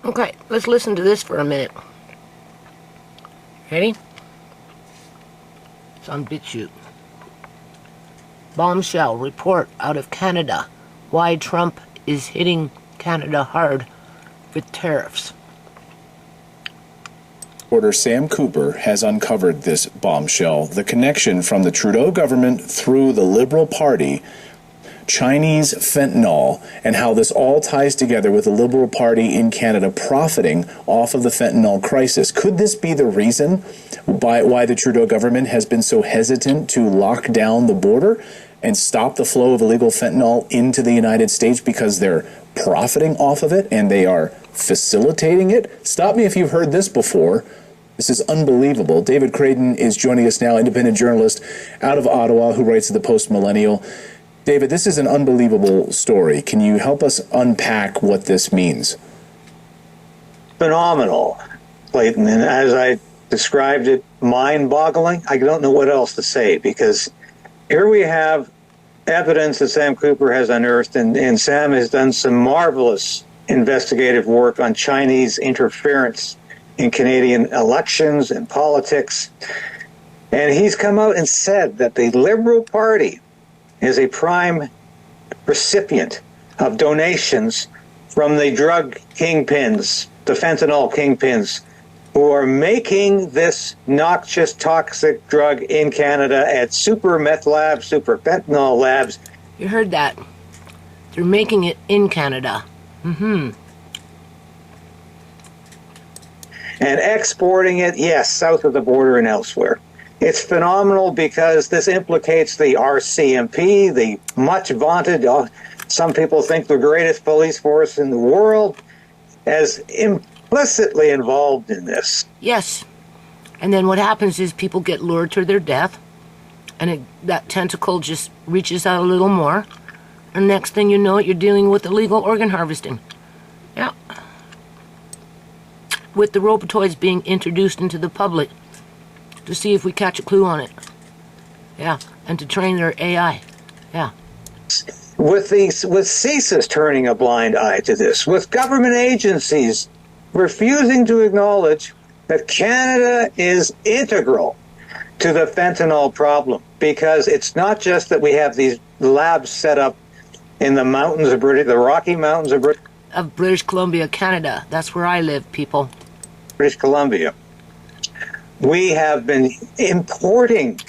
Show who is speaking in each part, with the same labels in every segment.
Speaker 1: Okay, let's listen to this for a minute. Ready? It's on BitChute. Bombshell report out of Canada. Why Trump is hitting Canada hard with tariffs.
Speaker 2: Reporter Sam Cooper has uncovered this bombshell, the connection from the Trudeau government through the Liberal Party, Chinese fentanyl, and how this all ties together with the Liberal Party in Canada profiting off of the fentanyl crisis. Could this be the reason why the Trudeau government has been so hesitant to lock down the border and stop the flow of illegal fentanyl into the United States, because they're profiting off of it and they are facilitating it? Stop me if you've heard this before. This is unbelievable. David Creighton is joining us now, independent journalist out of Ottawa who writes at the Post-Millennial. David, this is an unbelievable story. Can you help us unpack what this means?
Speaker 3: Phenomenal, Clayton. And as I described it, mind-boggling. I don't know what else to say, because here we have evidence that Sam Cooper has unearthed, and Sam has done some marvelous investigative work on Chinese interference in Canadian elections and politics. And he's come out and said that the Liberal Party is a prime recipient of donations from the drug kingpins, the fentanyl kingpins, who are making this noxious, toxic drug in Canada at super meth labs, super fentanyl labs.
Speaker 1: You heard that. They're making it in Canada. Mm-hmm.
Speaker 3: And exporting it, yes, south of the border and elsewhere. It's phenomenal because this implicates the RCMP, the much vaunted, some people think the greatest police force in the world, as implicitly involved in this.
Speaker 1: Yes. And then what happens is people get lured to their death, and that tentacle just reaches out a little more, and next thing you know, you're dealing with illegal organ harvesting. Yeah. With the robotoids being introduced into the public to see if we catch a clue on it. Yeah. And to train their AI. Yeah.
Speaker 3: With CSIS turning a blind eye to this, with government agencies refusing to acknowledge that Canada is integral to the fentanyl problem, because it's not just that we have these labs set up in the mountains of the Rocky Mountains of
Speaker 1: British Columbia, Canada. That's where I live, people.
Speaker 3: British Columbia. We have been importing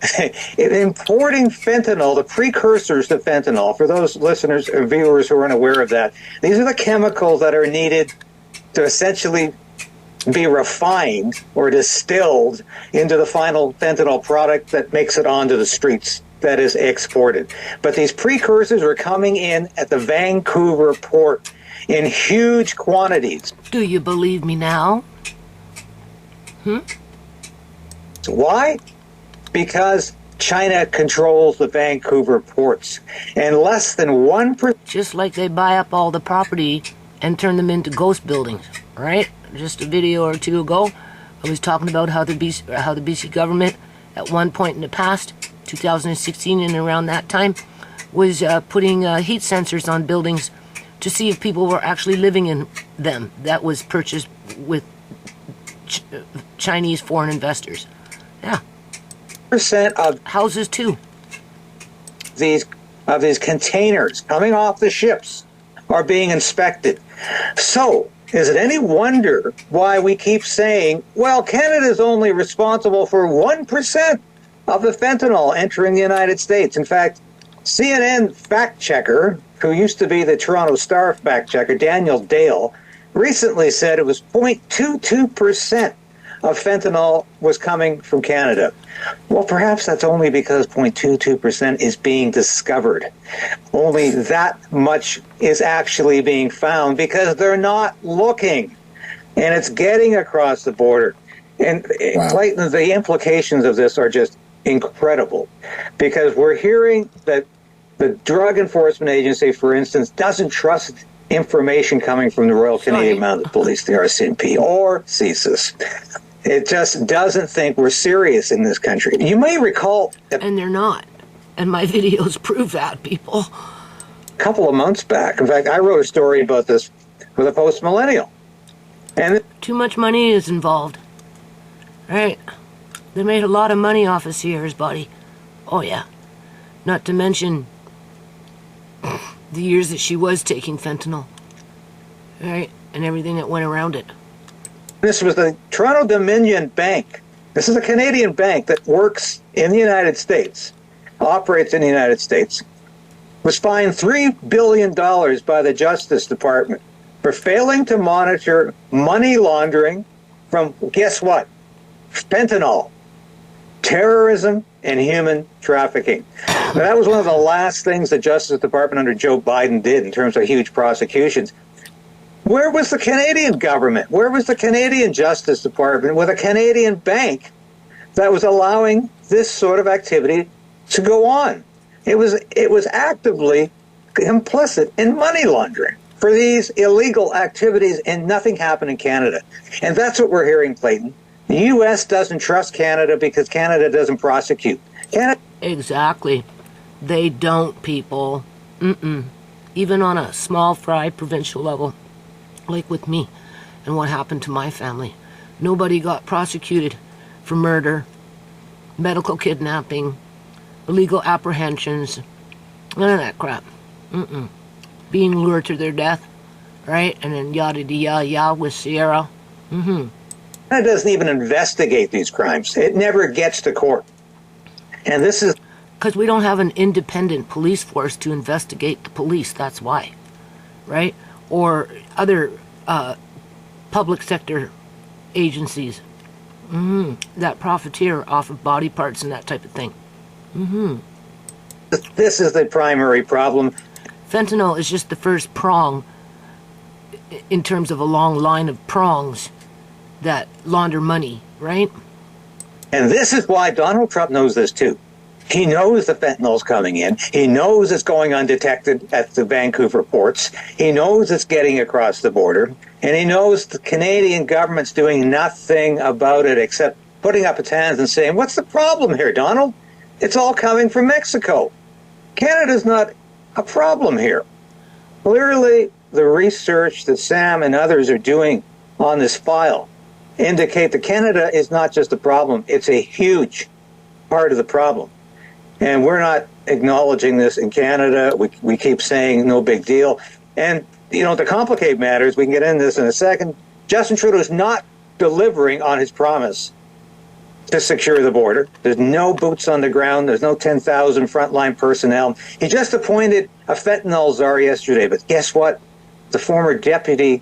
Speaker 3: fentanyl, the precursors to fentanyl. For those listeners or viewers who are unaware of that, these are the chemicals that are needed to essentially be refined or distilled into the final fentanyl product that makes it onto the streets, that is exported. But these precursors are coming in at the Vancouver port in huge quantities.
Speaker 1: Do you believe me now?
Speaker 3: Why? Because China controls the Vancouver ports, and less than 1%.
Speaker 1: Just like they buy up all the property and turn them into ghost buildings, right? Just a video or two ago, I was talking about how the BC government, at one point in the past, 2016 and around that time, was putting heat sensors on buildings to see if people were actually living in them. That was purchased with Chinese foreign investors. Yeah.
Speaker 3: Percent of
Speaker 1: houses too.
Speaker 3: These containers coming off the ships are being inspected. So, is it any wonder why we keep saying, well, Canada is only responsible for 1% of the fentanyl entering the United States? In fact, CNN fact checker, who used to be the Toronto Star fact checker, Daniel Dale, recently said it was 0.22% of fentanyl was coming from Canada. Well, perhaps that's only because 0.22% is being discovered. Only that much is actually being found because they're not looking. And it's getting across the border. And wow. Clayton, the implications of this are just incredible, because we're hearing that the Drug Enforcement Agency, for instance, doesn't trust information coming from the Royal Canadian Mounted Police, the RCMP, or CSIS. It just doesn't think we're serious in this country. You may recall...
Speaker 1: And they're not. And my videos prove that, people.
Speaker 3: A couple of months back, in fact, I wrote a story about this for the Post-Millennial. And
Speaker 1: Too much money is involved. Right? They made a lot of money off of Ciera's body. Oh, yeah. Not to mention the years that she was taking fentanyl. Right? And everything that went around it.
Speaker 3: this was the Toronto Dominion Bank. This is a Canadian bank that works in the United States, operates in the United States, was fined $3 billion by the Justice Department for failing to monitor money laundering from, guess what? Fentanyl, terrorism, and human trafficking. Now, that was one of the last things the Justice Department under Joe Biden did in terms of huge prosecutions. Where was the Canadian government? Where was the Canadian Justice Department with a Canadian bank that was allowing this sort of activity to go on? It was actively complicit in money laundering for these illegal activities, and nothing happened in Canada. And that's what we're hearing, Clayton. The U.S. doesn't trust Canada because Canada doesn't prosecute.
Speaker 1: Exactly. They don't, people. Even on a small fry provincial level, like with me and what happened to my family. Nobody got prosecuted for murder, medical kidnapping, illegal apprehensions, none of that crap. Being lured to their death, right? And then yada-yada with Ciera.
Speaker 3: It doesn't even investigate these crimes. It never gets to court. And this is
Speaker 1: because we don't have an independent police force to investigate the police, that's why. Right? Or other public sector agencies that profiteer off of body parts and that type of thing.
Speaker 3: This is the primary problem.
Speaker 1: Fentanyl is just the first prong in terms of a long line of prongs that launder money, right?
Speaker 3: And this is why Donald Trump knows this too. He knows the fentanyl's coming in. He knows it's going undetected at the Vancouver ports. He knows it's getting across the border. And he knows the Canadian government's doing nothing about it except putting up its hands and saying, what's the problem here, Donald? It's all coming from Mexico. Canada's not a problem here. Clearly, the research that Sam and others are doing on this file indicate that Canada is not just a problem, it's a huge part of the problem. And we're not acknowledging this in Canada. We keep saying no big deal. And, you know, to complicate matters, we can get into this in a second, Justin Trudeau is not delivering on his promise to secure the border. There's no boots on the ground. There's no 10,000 frontline personnel. He just appointed a fentanyl czar yesterday. But guess what? The former deputy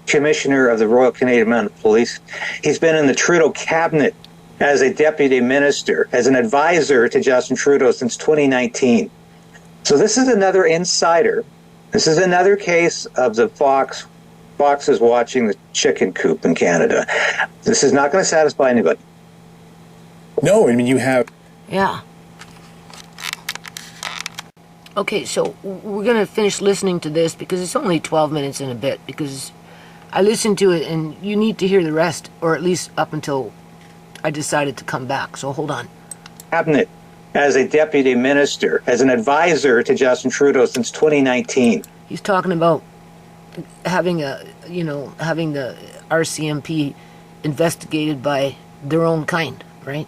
Speaker 3: commissioner of the Royal Canadian Mounted Police. He's been in the Trudeau cabinet as a deputy minister, as an advisor to Justin Trudeau since 2019. So this is another insider. This is another case of the fox is watching the chicken coop in Canada. This is not going to satisfy anybody.
Speaker 2: No, I mean, you have...
Speaker 1: Yeah. Okay, so we're going to finish listening to this because it's only 12 minutes and a bit, because I listened to it and you need to hear the rest, or at least up until I decided to come back. So hold on.
Speaker 3: Cabinet as a deputy minister, as an advisor to Justin Trudeau since 2019.
Speaker 1: He's talking about having the RCMP investigated by their own kind, right?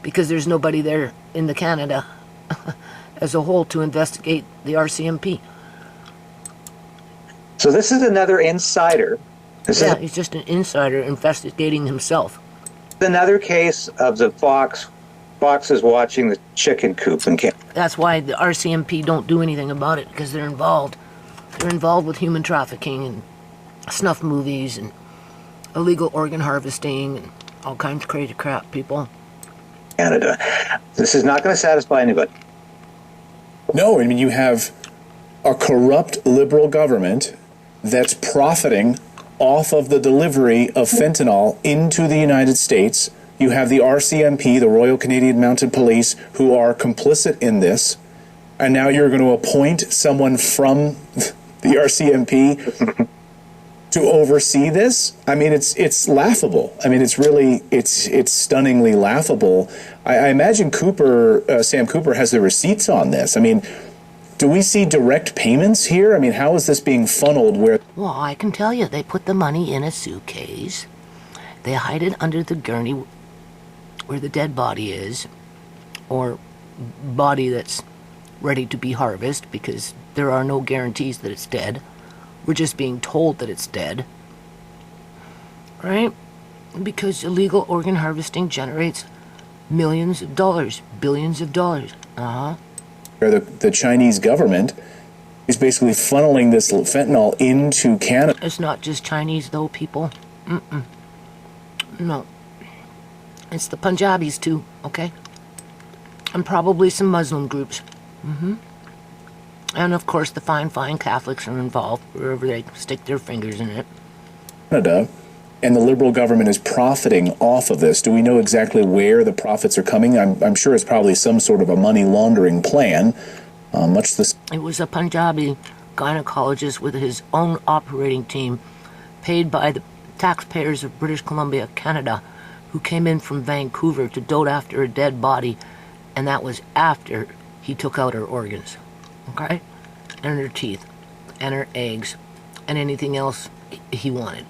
Speaker 1: Because there's nobody there in the Canada as a whole to investigate the RCMP.
Speaker 3: So this is another insider.
Speaker 1: He's just an insider investigating himself.
Speaker 3: Another case of the fox is watching the chicken coop in Canada.
Speaker 1: That's why the RCMP don't do anything about it, because they're involved. They're involved with human trafficking and snuff movies and illegal organ harvesting and all kinds of crazy crap, people.
Speaker 3: Canada. This is not going to satisfy anybody.
Speaker 2: No, I mean, you have a corrupt liberal government that's profiting off of the delivery of fentanyl into the United States. You have the RCMP, the Royal Canadian Mounted Police, who are complicit in this. And now you're going to appoint someone from the RCMP to oversee this? I mean, it's laughable. I mean, it's stunningly laughable. I imagine Sam Cooper has the receipts on this. I mean, Do we see direct payments here? I mean, how is this being funneled where...
Speaker 1: Well, I can tell you, they put the money in a suitcase. They hide it under the gurney where the dead body is, or body that's ready to be harvested, because there are no guarantees that it's dead. We're just being told that it's dead. Right? Because illegal organ harvesting generates millions of dollars, billions of dollars.
Speaker 2: Where the Chinese government is basically funneling this fentanyl into Canada.
Speaker 1: It's not just Chinese, though, people. No. It's the Punjabis, too, okay? And probably some Muslim groups. And, of course, the fine Catholics are involved, wherever they stick their fingers in it.
Speaker 2: Canada, and the Liberal government is profiting off of this. Do we know exactly where the profits are coming? I'm sure it's probably some sort of a money laundering plan.
Speaker 1: It was a Punjabi gynecologist with his own operating team, paid by the taxpayers of British Columbia, Canada, who came in from Vancouver to dote after a dead body, and that was after he took out her organs, okay? And her teeth, and her eggs, and anything else he wanted.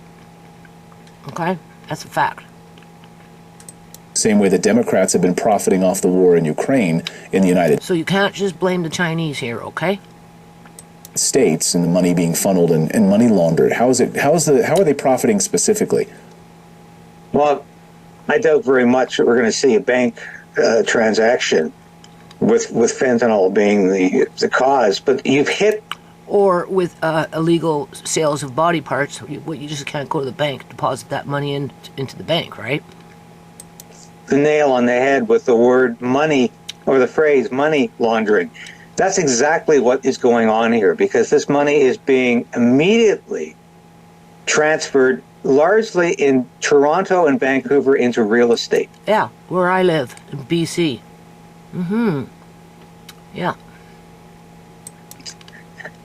Speaker 1: Okay? That's a fact.
Speaker 2: Same way the Democrats have been profiting off the war in Ukraine in the United
Speaker 1: So you can't just blame the Chinese here, okay?
Speaker 2: States and the money being funneled and money laundered. How are they profiting specifically?
Speaker 3: Well, I doubt very much that we're going to see a bank transaction with fentanyl being the cause, but you've hit...
Speaker 1: Or with illegal sales of body parts, you just can't go to the bank, deposit that money into the bank, right?
Speaker 3: The nail on the head with the word money, or the phrase money laundering. That's exactly what is going on here, because this money is being immediately transferred largely in Toronto and Vancouver into real estate.
Speaker 1: Yeah, where I live, in BC. Yeah.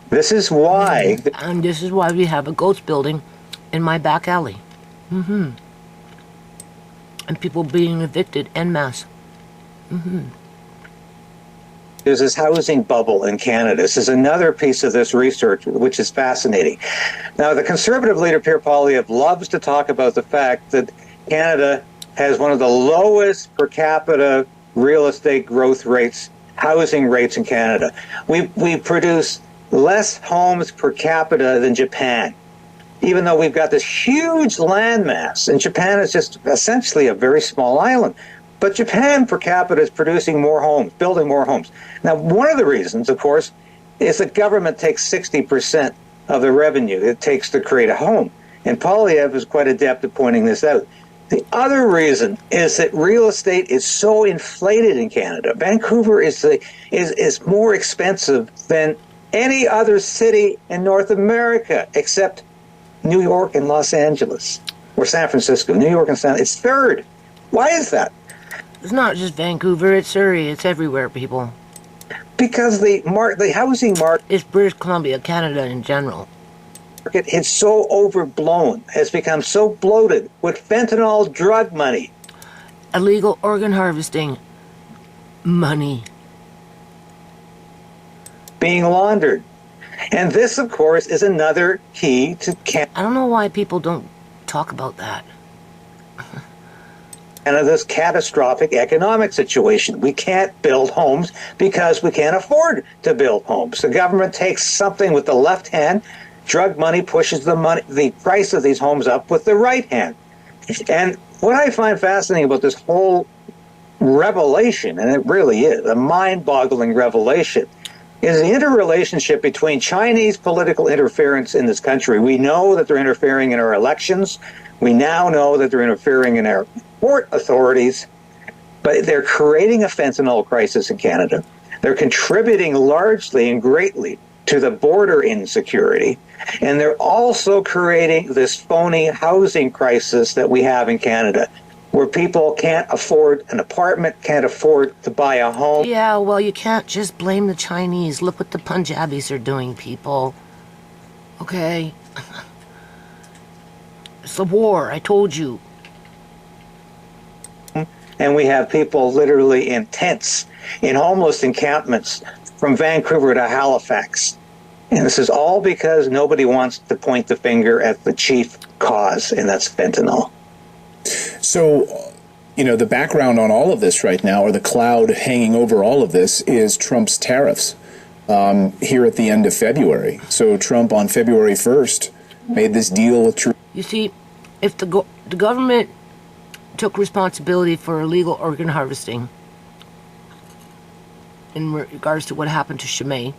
Speaker 3: This is why...
Speaker 1: And this is why we have a ghost building in my back alley. And people being evicted en masse.
Speaker 3: There's this housing bubble in Canada. This is another piece of this research, which is fascinating. Now, the Conservative leader, Pierre Poilievre, loves to talk about the fact that Canada has one of the lowest per capita real estate growth rates, housing rates in Canada. We produce less homes per capita than Japan, even though we've got this huge landmass, and Japan is just essentially a very small island. But Japan per capita is producing more homes, building more homes. Now, one of the reasons, of course, is the government takes 60% of the revenue it takes to create a home. And Poilievre is quite adept at pointing this out. The other reason is that real estate is so inflated in Canada. Vancouver is more expensive than any other city in North America, except New York and Los Angeles, or San Francisco. New York and it's third. Why is that?
Speaker 1: It's not just Vancouver, it's Surrey, it's everywhere, people.
Speaker 3: Because the housing market...
Speaker 1: It's British Columbia, Canada in general.
Speaker 3: It's so overblown, has become so bloated with fentanyl drug money.
Speaker 1: Illegal organ harvesting money.
Speaker 3: Being laundered. And this, of course, is another key to
Speaker 1: I don't know why people don't talk about that.
Speaker 3: Canada's catastrophic economic situation. We can't build homes because we can't afford to build homes. The government takes something with the left hand, drug money pushes the price of these homes up with the right hand. And what I find fascinating about this whole revelation, and it really is a mind-boggling revelation, is the interrelationship between Chinese political interference in this country. We know that they're interfering in our elections. We now know that they're interfering in our port authorities, but they're creating a fentanyl crisis in Canada. They're contributing largely and greatly to the border insecurity, and they're also creating this phony housing crisis that we have in Canada, where people can't afford an apartment, can't afford to buy a home.
Speaker 1: Yeah, well, you can't just blame the Chinese. Look what the Punjabis are doing, people. Okay? It's the war, I told you.
Speaker 3: And we have people literally in tents, in homeless encampments, from Vancouver to Halifax. And this is all because nobody wants to point the finger at the chief cause, and that's fentanyl.
Speaker 2: So, the background on all of this right now, or the cloud hanging over all of this, is Trump's tariffs here at the end of February. So Trump on February 1st made this deal with Trudeau.
Speaker 1: You see, if the government took responsibility for illegal organ harvesting in regards to what happened to Chimay,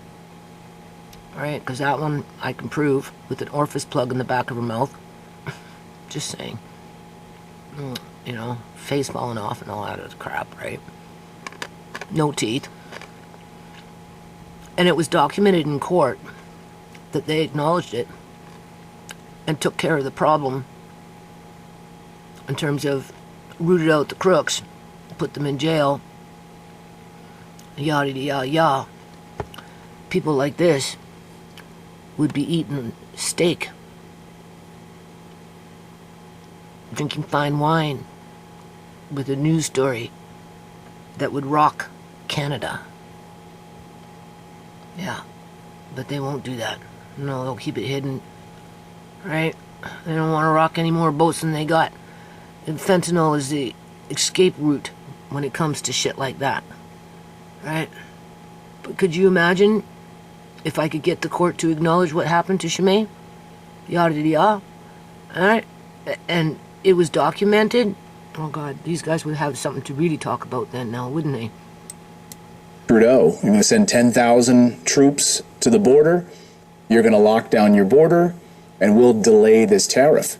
Speaker 1: right? Because that one I can prove with an orifice plug in the back of her mouth. Just saying. Face falling off and all that other crap, right? No teeth. And it was documented in court that they acknowledged it and took care of the problem in terms of rooted out the crooks, put them in jail, yada yada yada. People like this would be eating steak, drinking fine wine with a news story that would rock Canada. Yeah, but they won't do that. No, they'll keep it hidden, right? They don't want to rock any more boats than they got. And fentanyl is the escape route when it comes to shit like that, right? But could you imagine if I could get the court to acknowledge what happened to Chimay? Yada yada. Alright? And it was documented. Oh God, these guys would have something to really talk about then now, wouldn't they?
Speaker 2: Trudeau, you're going to send 10,000 troops to the border. You're going to lock down your border, and we'll delay this tariff.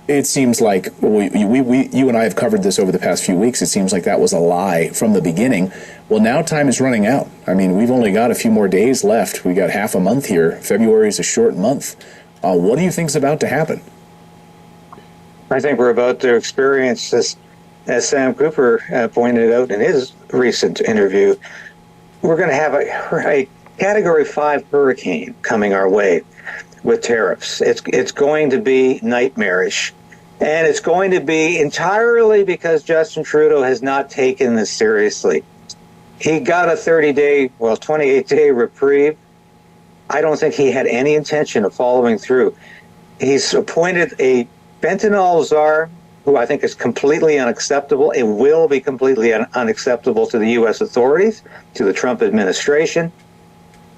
Speaker 2: It seems like, you and I have covered this over the past few weeks, it seems like that was a lie from the beginning. Well, now time is running out. I mean, we've only got a few more days left. We got half a month here. February is a short month. What do you think is about to happen?
Speaker 3: I think we're about to experience this, as Sam Cooper pointed out in his recent interview. We're going to have a Category 5 hurricane coming our way with tariffs. It's going to be nightmarish. And it's going to be entirely because Justin Trudeau has not taken this seriously. He got a 28-day reprieve. I don't think he had any intention of following through. He's appointed a fentanyl czar, who I think is completely unacceptable. It will be completely unacceptable to the U.S. authorities, to the Trump administration.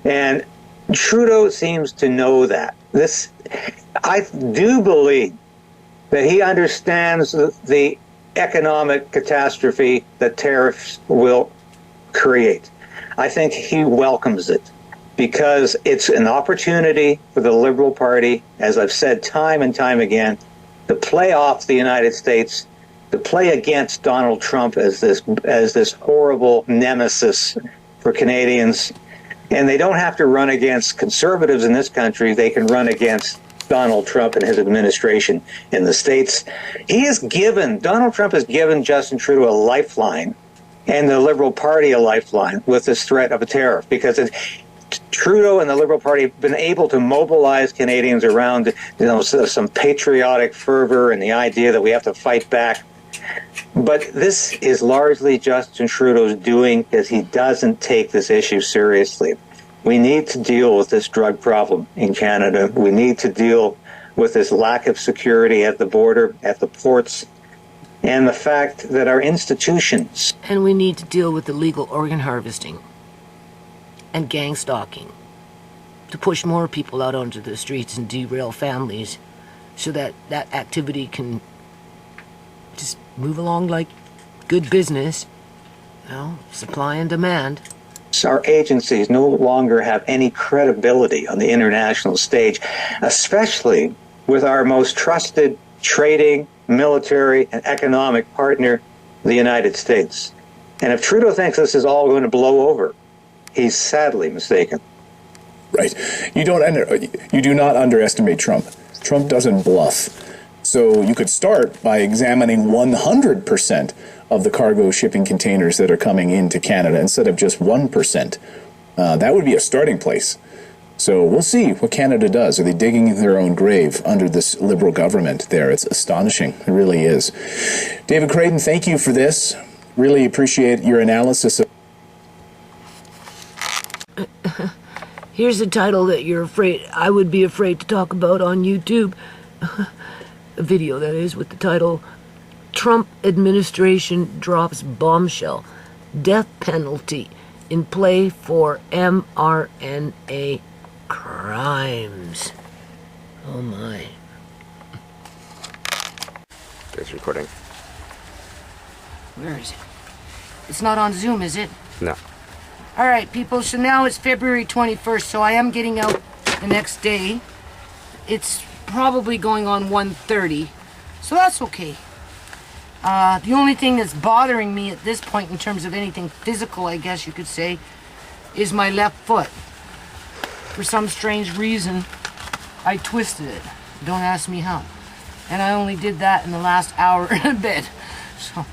Speaker 3: And Trudeau seems to know that. I do believe that he understands the economic catastrophe that tariffs will create. I think he welcomes it because it's an opportunity for the Liberal Party, as I've said time and time again, to play off the United States, to play against Donald Trump as this horrible nemesis for Canadians. And they don't have to run against conservatives in this country. They can run against Donald Trump and his administration in the States. Donald Trump has given Justin Trudeau a lifeline and the Liberal Party a lifeline with this threat of a tariff, because Trudeau and the Liberal Party have been able to mobilize Canadians around some patriotic fervor and the idea that we have to fight back. But this is largely Justin Trudeau's doing because he doesn't take this issue seriously. We need to deal with this drug problem in Canada. We need to deal with this lack of security at the border, at the ports, and the fact that our institutions...
Speaker 1: And we need to deal with illegal organ harvesting and gang stalking to push more people out onto the streets and derail families so that that activity can just move along like good business, supply and demand.
Speaker 3: Our agencies no longer have any credibility on the international stage, especially with our most trusted trading, military, and economic partner, the United States. And if Trudeau thinks this is all going to blow over, he's sadly mistaken.
Speaker 2: Right. You do not underestimate Trump. Trump doesn't bluff. So you could start by examining 100% of the cargo shipping containers that are coming into Canada instead of just 1%. That would be a starting place. So we'll see what Canada does. Are they digging their own grave under this Liberal government there? It's astonishing. It really is. David Creighton, thank you for this. Really appreciate your analysis of
Speaker 1: Here's a title that I would be afraid to talk about on YouTube. A video, that is, with the title, Trump Administration Drops Bombshell. Death Penalty in Play for mRNA Crimes. Oh my.
Speaker 4: It's recording.
Speaker 1: Where is it? It's not on Zoom, is it?
Speaker 4: No.
Speaker 1: Alright, people, so now it's February 21st, so I am getting out the next day. It's probably going on 1:30, so that's okay. The only thing that's bothering me at this point in terms of anything physical, I guess you could say, is my left foot. For some strange reason, I twisted it. Don't ask me how. And I only did that in the last hour and a bit. So,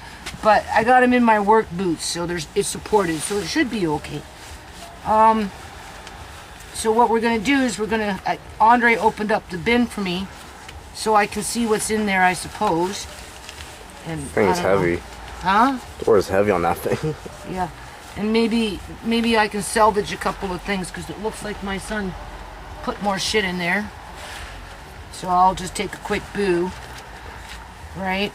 Speaker 1: but I got them in my work boots, so it's supported, so it should be okay. So what we're gonna do is Andre opened up the bin for me, so I can see what's in there, I suppose. And
Speaker 4: Thing's heavy.
Speaker 1: Huh?
Speaker 4: The door is heavy on that thing.
Speaker 1: Yeah, and maybe I can salvage a couple of things, because it looks like my son put more shit in there. So I'll just take a quick boo, right?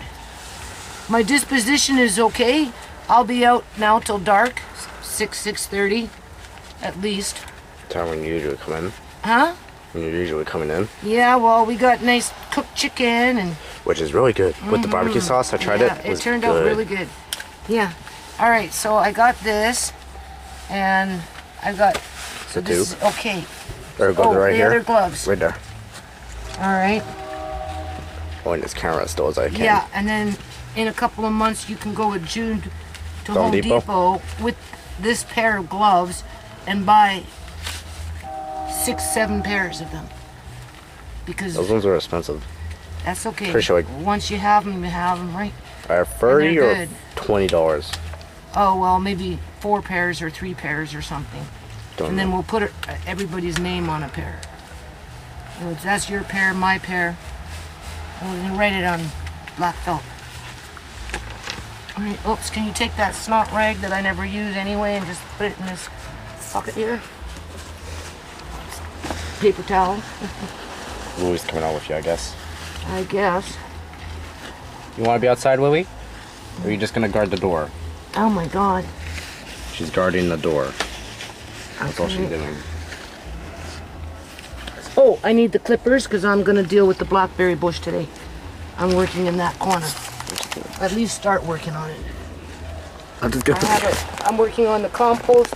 Speaker 1: My disposition is okay. I'll be out now till dark, 6:30, at least.
Speaker 4: Time when you usually come in.
Speaker 1: Huh?
Speaker 4: When you're usually coming in.
Speaker 1: Yeah, well, we got nice cooked chicken and...
Speaker 4: Which is really good. With the barbecue sauce, I tried it.
Speaker 1: It turned out really good. Yeah. All right, so I got this, and I got... So this is okay.
Speaker 4: There, gloves right here.
Speaker 1: Other gloves.
Speaker 4: Right there.
Speaker 1: All right.
Speaker 4: Holding this camera as still as I can.
Speaker 1: Yeah, and then in a couple of months you can go with June to
Speaker 4: Home
Speaker 1: Home
Speaker 4: Depot.
Speaker 1: Depot with this pair of gloves and buy 6-7 pairs of them. Because
Speaker 4: Those ones are expensive.
Speaker 1: that's okay.
Speaker 4: Pretty sure
Speaker 1: Once you have them, right?
Speaker 4: Are 30 or
Speaker 1: good.
Speaker 4: $20?
Speaker 1: Oh, well, maybe 4 pairs or 3 pairs or something.
Speaker 4: Don't
Speaker 1: And
Speaker 4: know.
Speaker 1: then we'll put everybody's name on a pair. So that's your pair, my pair. And we can write it on black felt. Alright, oops, can you take that snot rag that I never use anyway and just put it in this pocket here? Paper towel,
Speaker 4: Louie's coming out with you, I guess.
Speaker 1: I guess.
Speaker 4: You want to be outside, Louie? Or are you just going to guard the door?
Speaker 1: Oh my god.
Speaker 4: She's guarding the door. That's all she's doing.
Speaker 1: Oh, I need the clippers because I'm going to deal with the blackberry bush today. I'm working in that corner. At least start working on it.
Speaker 4: I'll just get
Speaker 1: I'm working on the compost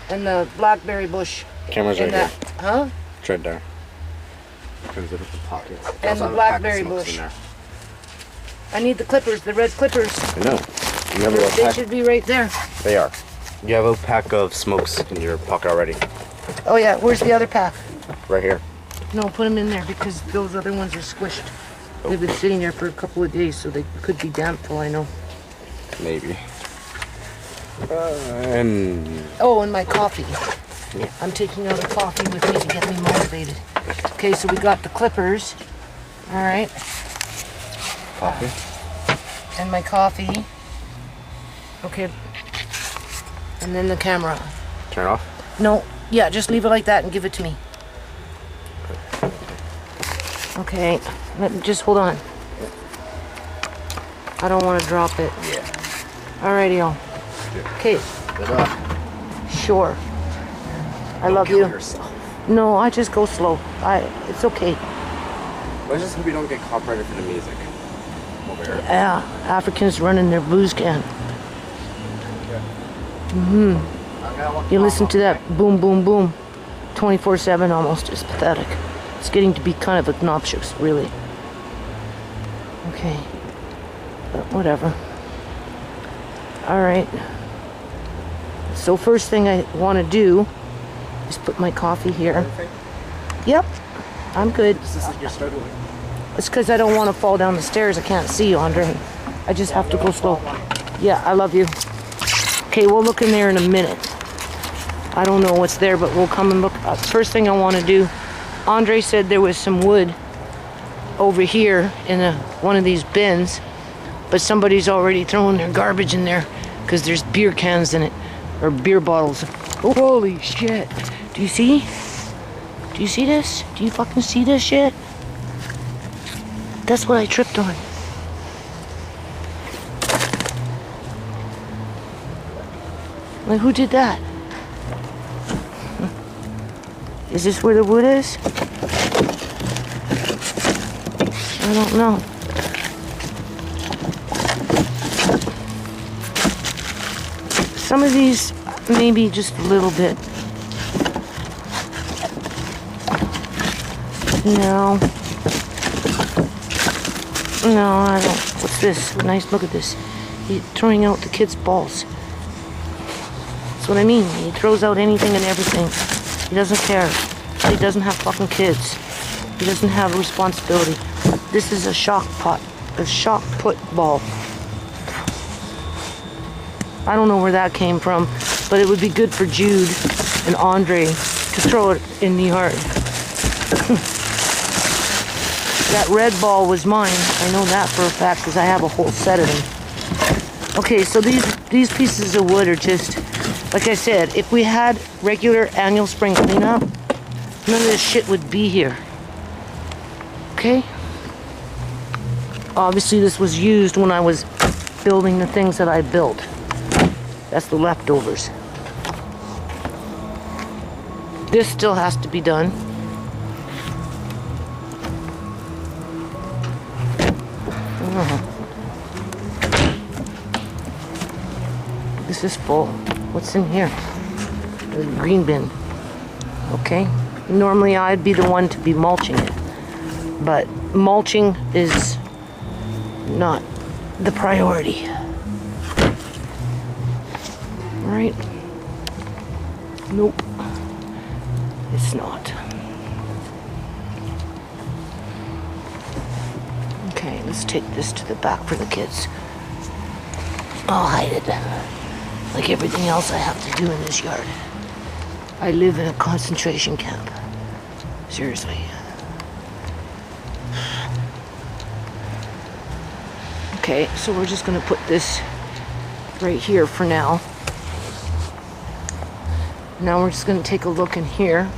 Speaker 1: and the blackberry bush.
Speaker 4: Camera's right here.
Speaker 1: Huh?
Speaker 4: It's right there. Comes in the pocket.
Speaker 1: And the blackberry bush. I need the clippers, the red clippers.
Speaker 4: I know. You have a little
Speaker 1: They
Speaker 4: pack.
Speaker 1: should be right there.
Speaker 4: They are. You have a pack of smokes in your pocket already.
Speaker 1: Oh yeah, where's the other pack?
Speaker 4: Right here.
Speaker 1: No, put them in there because those other ones are squished. They've been sitting there for a couple of days, so they could be damp for all I know.
Speaker 4: Maybe. And
Speaker 1: Oh, and my coffee. Yeah, I'm taking out a coffee with me to get me motivated. Okay, so we got the clippers. All right.
Speaker 4: coffee.
Speaker 1: And my coffee. Okay. And then the camera.
Speaker 4: Turn it off?
Speaker 1: No, yeah, just leave it like that and give it to me. Okay, just hold on. I don't want to drop it.
Speaker 4: Yeah.
Speaker 1: Alrighty, y'all. Okay.
Speaker 4: Good luck.
Speaker 1: Sure. I love
Speaker 4: Kill
Speaker 1: you.
Speaker 4: yourself.
Speaker 1: No, I just go slow. It's okay.
Speaker 4: Let's just hope you don't get copyrighted for the music. Over here.
Speaker 1: Yeah, Africans running their booze can. You listen to that boom, boom, boom, 24/7 almost. It's pathetic. It's getting to be kind of obnoxious, really. Okay, but whatever. All right. So first thing I want to do is put my coffee here. Yep, I'm good.
Speaker 4: This is like you're struggling.
Speaker 1: It's because I don't want to fall down the stairs. I can't see you, Andre. I just have to go slow. Yeah, I love you. Okay, we'll look in there in a minute. I don't know what's there, but we'll come and look. First thing I want to do, Andre said there was some wood over here in one of these bins, but somebody's already throwing their garbage in there because there's beer cans in it, or beer bottles. Oh, holy shit. Do you see? Do you see this? Do you fucking see this shit? That's what I tripped on. Like, who did that? Is this where the wood is? I don't know. Some of these, maybe just a little bit. No. No, I don't. What's this? Nice, look at this. He's throwing out the kid's balls. That's what I mean. He throws out anything and everything. He doesn't care. He doesn't have fucking kids. He doesn't have a responsibility. This is a shock put ball. I don't know where that came from, but it would be good for Jude and Andre to throw it in the yard. That red ball was mine. I know that for a fact because I have a whole set of them. Okay, so these pieces of wood are just, like I said, if we had regular annual spring cleanup, none of this shit would be here. Okay? Obviously this was used when I was building the things that I built. That's the leftovers. This still has to be done. This is full. What's in here? The green bin. Okay. Normally I'd be the one to be mulching it, but mulching is not the priority. Right? Nope. It's not. Okay, let's take this to the back for the kids. I'll hide it. Like everything else I have to do in this yard. I live in a concentration camp. Seriously. Okay, so we're just gonna put this right here for now. Now we're just gonna take a look in here.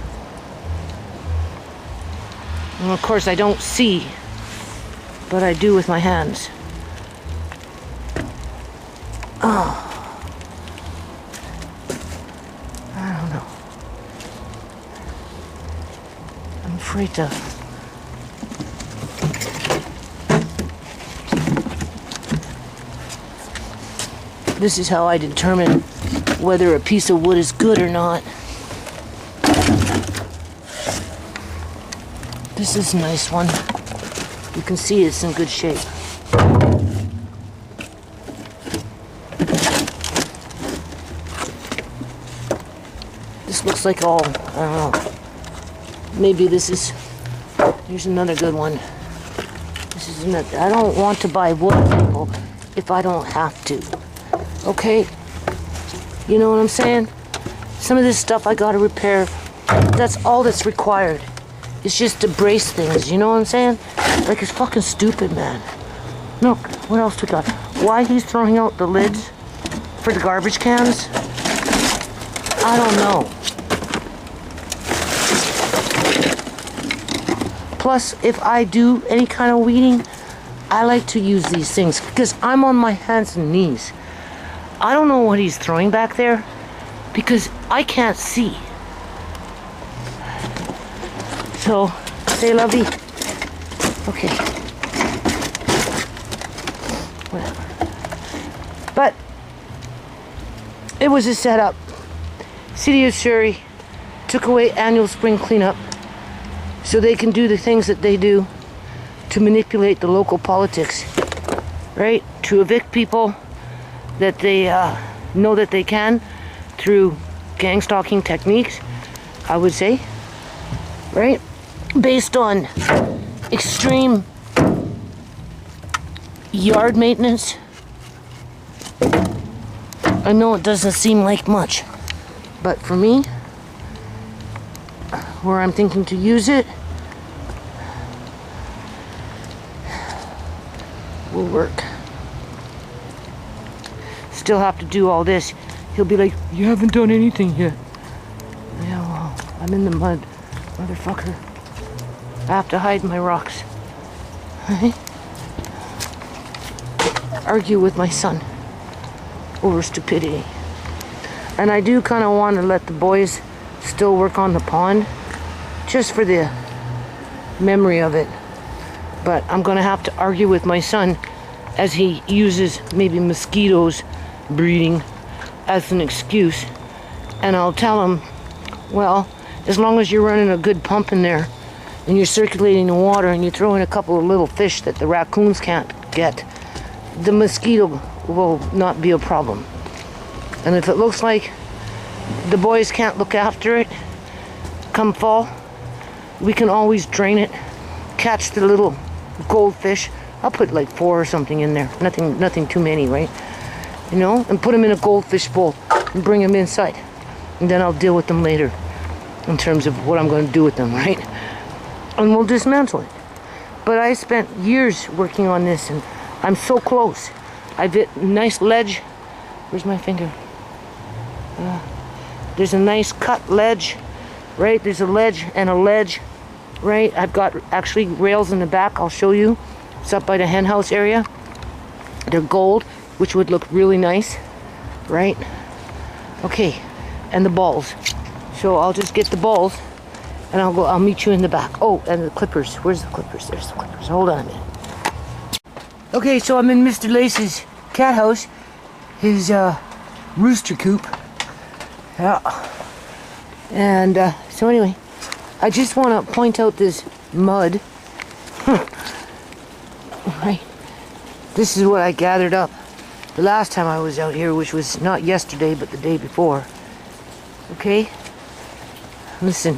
Speaker 1: And of course I don't see, but I do with my hands. Oh. I don't know. I'm afraid to. This is how I determine whether a piece of wood is good or not. This is a nice one. You can see it's in good shape. This looks like all, I don't know. Maybe this is, here's another good one. This is another, I don't want to buy wood, people, if I don't have to. Okay? You know what I'm saying? Some of this stuff I gotta repair. That's all that's required. It's just to brace things, you know what I'm saying? Like, it's fucking stupid, man. Look, what else we got? Why he's throwing out the lids for the garbage cans? I don't know. Plus, if I do any kind of weeding, I like to use these things because I'm on my hands and knees. I don't know what he's throwing back there because I can't see. So, say la vie. Okay. Whatever. But it was a setup. City of Surrey took away annual spring cleanup so they can do the things that they do to manipulate the local politics, right? To evict people that they know that they can through gang stalking techniques, I would say, right? Based on extreme yard maintenance. I know it doesn't seem like much, but for me, where I'm thinking to use it, will work. Still have to do all this. He'll be like, you haven't done anything yet. Yeah, well, I'm in the mud Motherfucker. I have to hide my rocks. Right? Argue with my son over stupidity. And I do kind of want to let the boys still work on the pond, just for the memory of it. But I'm going to have to argue with my son as he uses maybe mosquitoes breeding as an excuse. And I'll tell him, well, as long as you're running a good pump in there and you're circulating the water and you throw in a couple of little fish that the raccoons can't get, the mosquito will not be a problem. And if it looks like the boys can't look after it come fall, we can always drain it, catch the little goldfish. I'll put like 4 or something in there, nothing too many, right? You know, and put them in a goldfish bowl and bring them inside, and then I'll deal with them later in terms of what I'm going to do with them, right? And we'll dismantle it. But I spent years working on this, and I'm so close. I've hit a nice ledge. Where's my finger? There's a nice cut ledge, right? There's a ledge and a ledge, right? I've got actually rails in the back. I'll show you. It's up by the hen house area. They're gold, which would look really nice, right? Okay, and the balls. So I'll just get the balls, and I'll meet you in the back. Oh, and the clippers. Where's the clippers? There's the clippers. Hold on a minute. Okay, so I'm in Mr. Lace's cat house, his rooster coop. Yeah. And so anyway, I just want to point out this mud. Right. This is what I gathered up the last time I was out here, which was not yesterday, but the day before. Okay? Listen.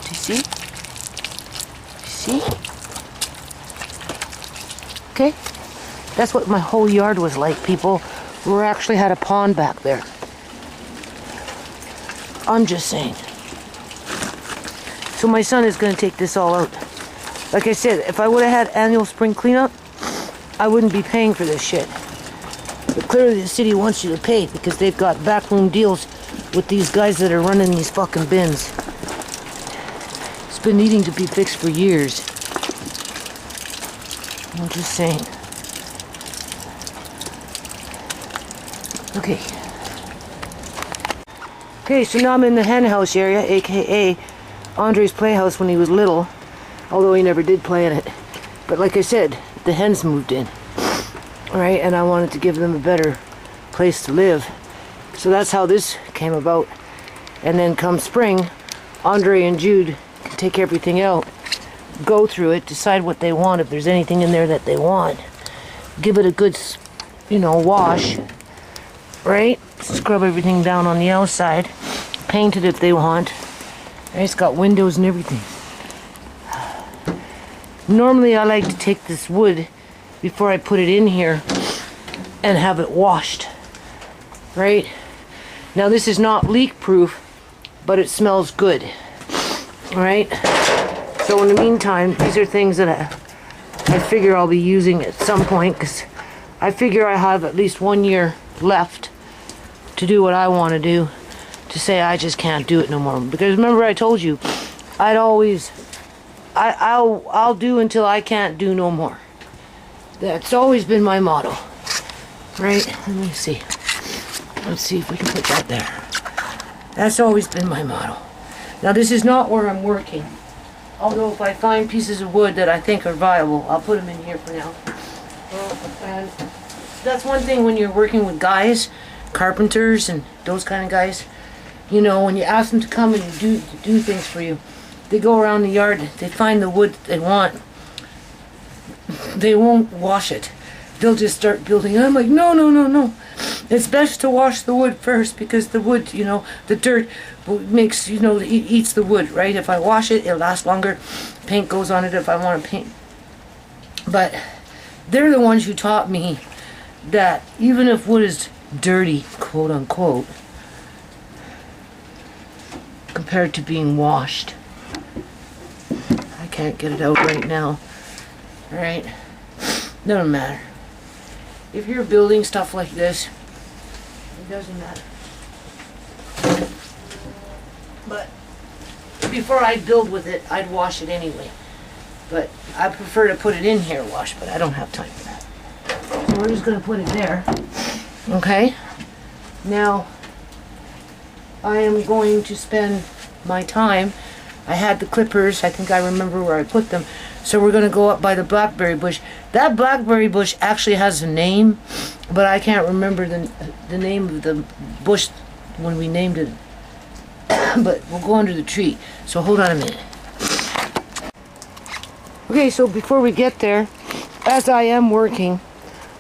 Speaker 1: Do you see? See? Okay? That's what my whole yard was like, people. We actually had a pond back there. I'm just saying. So my son is going to take this all out. Like I said, if I would have had annual spring cleanup, I wouldn't be paying for this shit. But clearly the city wants you to pay because they've got backroom deals with these guys that are running these fucking bins. It's been needing to be fixed for years. I'm just saying. Okay. Okay, so now I'm in the hen house area, aka Andre's playhouse when he was little, although he never did play in it. But like I said, the hens moved in, right? And I wanted to give them a better place to live. So that's how this came about. And then come spring, Andre and Jude can take everything out, go through it, decide what they want, if there's anything in there that they want, give it a good, wash, right? Scrub everything down on the outside, paint it if they want. It's got windows and everything. Normally I like to take this wood before I put it in here and have it washed, right? Now this is not leak proof, but it smells good, right? So in the meantime, these are things that I figure I'll be using at some point, because I figure I have at least 1 year left to do what I want to do, to say I just can't do it no more. Because remember I told you, I'll do until I can't do no more. That's always been my motto, right? Let me see. Let's see if we can put that there. That's always been my motto. Now this is not where I'm working. Although if I find pieces of wood that I think are viable, I'll put them in here for now. And that's one thing when you're working with guys, carpenters and those kind of guys. When you ask them to come and do things for you, they go around the yard, they find the wood that they want. They won't wash it. They'll just start building. I'm like, no. It's best to wash the wood first, because the wood, the dirt makes, eats the wood, right? If I wash it, it'll last longer. Paint goes on it if I want to paint. But they're the ones who taught me that even if wood is dirty, quote unquote, compared to being washed. I can't get it out right now. Alright? Doesn't matter. if you're building stuff like this, it doesn't matter. But before I build with it, I'd wash it anyway. But I prefer to put it in here wash, but I don't have time for that. So we're just gonna put it there. Okay? Now, I am going to spend my time. I had the clippers, I think I remember where I put them. So we're gonna go up by the blackberry bush. That blackberry bush actually has a name, but I can't remember the name of the bush when we named it. But we'll go under the tree. So hold on a minute. Okay, so before we get there, as I am working,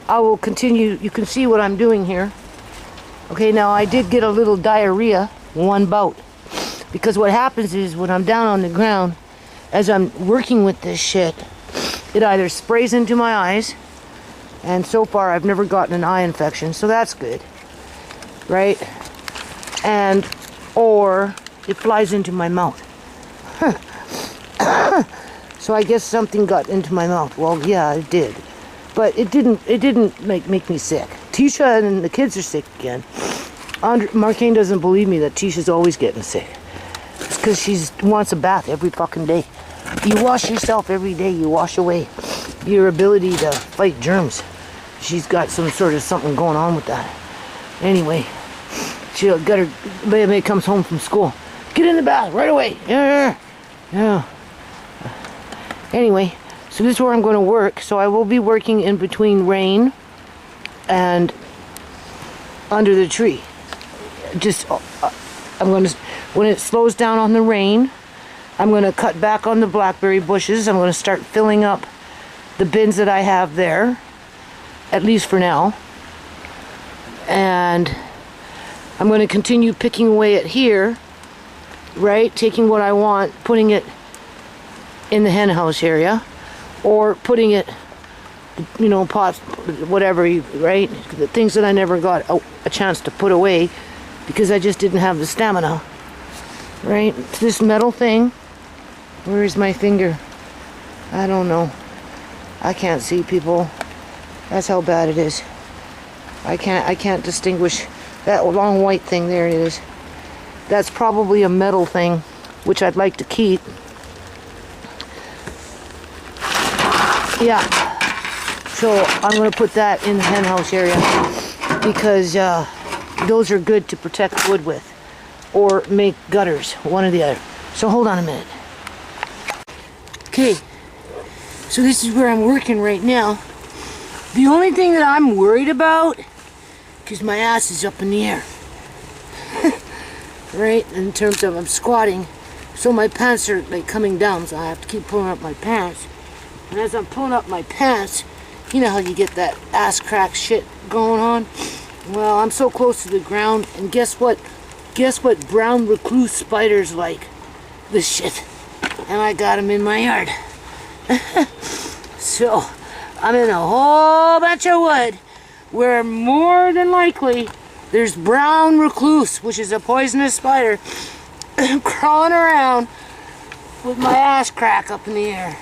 Speaker 1: I will continue. You can see what I'm doing here. Okay, now I did get a little diarrhea, one bout. Because what happens is when I'm down on the ground, as I'm working with this shit, it either sprays into my eyes, and so far I've never gotten an eye infection, so that's good. Right? And or it flies into my mouth. So I guess something got into my mouth. Well, yeah, it did. But it didn't make me sick. Tisha and the kids are sick again. Markane doesn't believe me that Tisha's always getting sick. It's because she wants a bath every fucking day. You wash yourself every day. You wash away your ability to fight germs. She's got some sort of something going on with that. Anyway, she'll get her, baby comes home from school. Get in the bath right away. Yeah. Anyway, so this is where I'm going to work. So I will be working in between rain and under the tree. Just, I'm going to, when it slows down on the rain, I'm going to cut back on the blackberry bushes. I'm going to start filling up the bins that I have there, at least for now. And I'm going to continue picking away at here, right? Taking what I want, putting it in the hen house area, or putting it, you know, pots, whatever, right? The things that I never got a chance to put away because I just didn't have the stamina, right? This metal thing, where is my finger? I don't know. I can't see, people. That's how bad it is. I can't distinguish that long white thing. There it is. That's probably a metal thing, which I'd like to keep. Yeah, so I'm going to put that in the hen house area because those are good to protect wood with or make gutters, one or the other. So hold on a minute. Okay, so this is where I'm working right now. The only thing that I'm worried about, because my ass is up in the air, right, in terms of I'm squatting, so my pants are like coming down, so I have to keep pulling up my pants. And as I'm pulling up my pants, you know how you get that ass crack shit going on? Well, I'm so close to the ground, and guess what? Guess what brown recluse spiders like? This shit. And I got them in my yard. So, I'm in a whole bunch of wood where more than likely there's brown recluse, which is a poisonous spider, crawling around with my ass crack up in the air.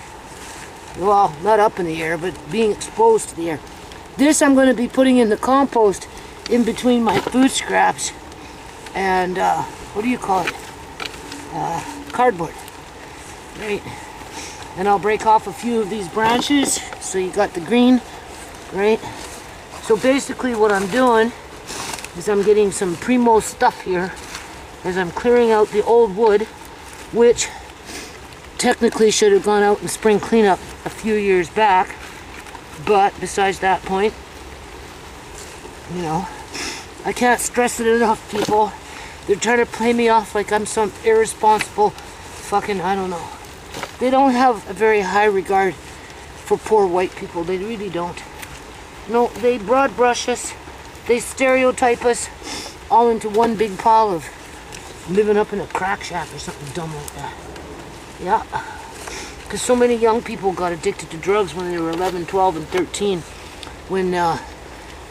Speaker 1: Well, not up in the air, but being exposed to the air. This I'm going to be putting in the compost in between my food scraps and, what do you call it? Cardboard. Right. And I'll break off a few of these branches, so you got the green, right? So basically what I'm doing is I'm getting some primo stuff here as I'm clearing out the old wood, which technically should have gone out in spring cleanup a few years back, but besides that point, you know, I can't stress it enough, people. They're trying to play me off like I'm some irresponsible fucking, I don't know. They don't have a very high regard for poor white people. They really don't. No, they broad brush us. They stereotype us all into one big pile of living up in a crack shack or something dumb like that. Yeah. Because so many young people got addicted to drugs when they were 11, 12, and 13 when the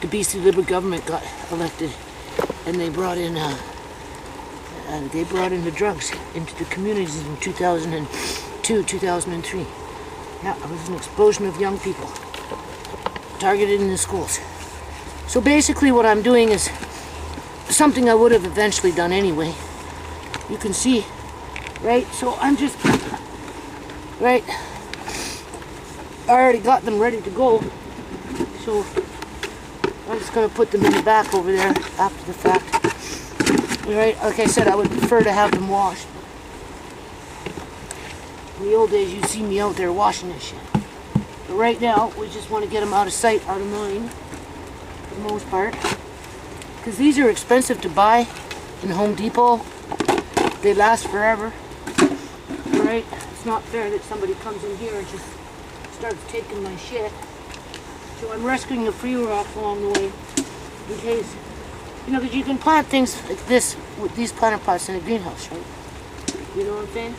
Speaker 1: BC Liberal government got elected, and they brought in the drugs into the communities in 2002, 2003. Yeah, it was an explosion of young people targeted in the schools. So basically what I'm doing is something I would have eventually done anyway. You can see, right? So I'm just, right? I already got them ready to go. So I'm just going to put them in the back over there after the fact. Right? Like I said, I would prefer to have them washed. In the old days, you'd see me out there washing this shit. But right now, we just want to get them out of sight, out of mind, for the most part. Because these are expensive to buy in Home Depot. They last forever. Right? It's not fair that somebody comes in here and just starts taking my shit. So I'm rescuing the free rock along the way. In case, you know, because you can plant things like this with these planter pots in a greenhouse, right? You know what I'm saying?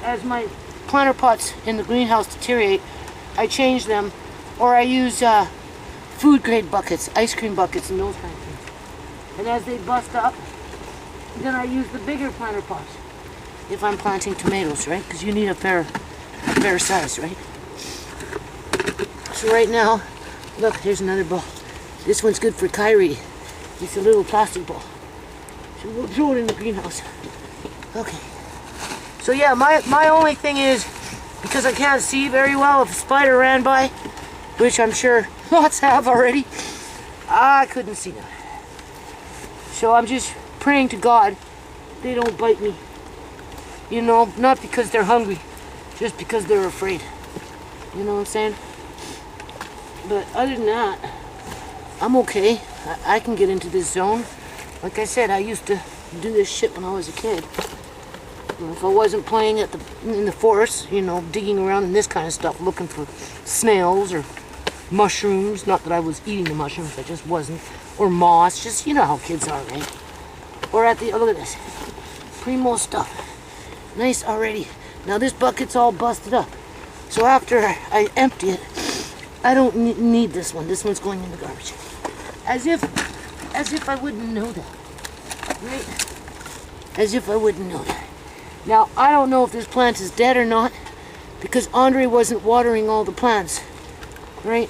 Speaker 1: As my planter pots in the greenhouse deteriorate, I change them, or I use food grade buckets, ice cream buckets, and those kind of things. And as they bust up, then I use the bigger planter pots if I'm planting tomatoes, right? Because you need a fair size, right? So right now, look, here's another ball. This one's good for Kyrie. It's a little plastic ball. So we'll throw it in the greenhouse. Okay. So yeah, my only thing is, because I can't see very well, if a spider ran by, which I'm sure lots have already, I couldn't see that. So I'm just praying to God they don't bite me. You know, not because they're hungry, just because they're afraid. You know what I'm saying? But other than that, I'm okay. I can get into this zone. Like I said, I used to do this shit when I was a kid. And if I wasn't playing in the forest, you know, digging around in this kind of stuff, looking for snails or mushrooms, not that I was eating the mushrooms, I just wasn't, or moss, just, you know how kids are, right? Or at the, oh, look at this, primo stuff. Nice already. Now this bucket's all busted up. So after I empty it, I don't need this one. This one's going in the garbage. As if I wouldn't know that, right? As if I wouldn't know that. Now, I don't know if this plant is dead or not, because Andre wasn't watering all the plants, right?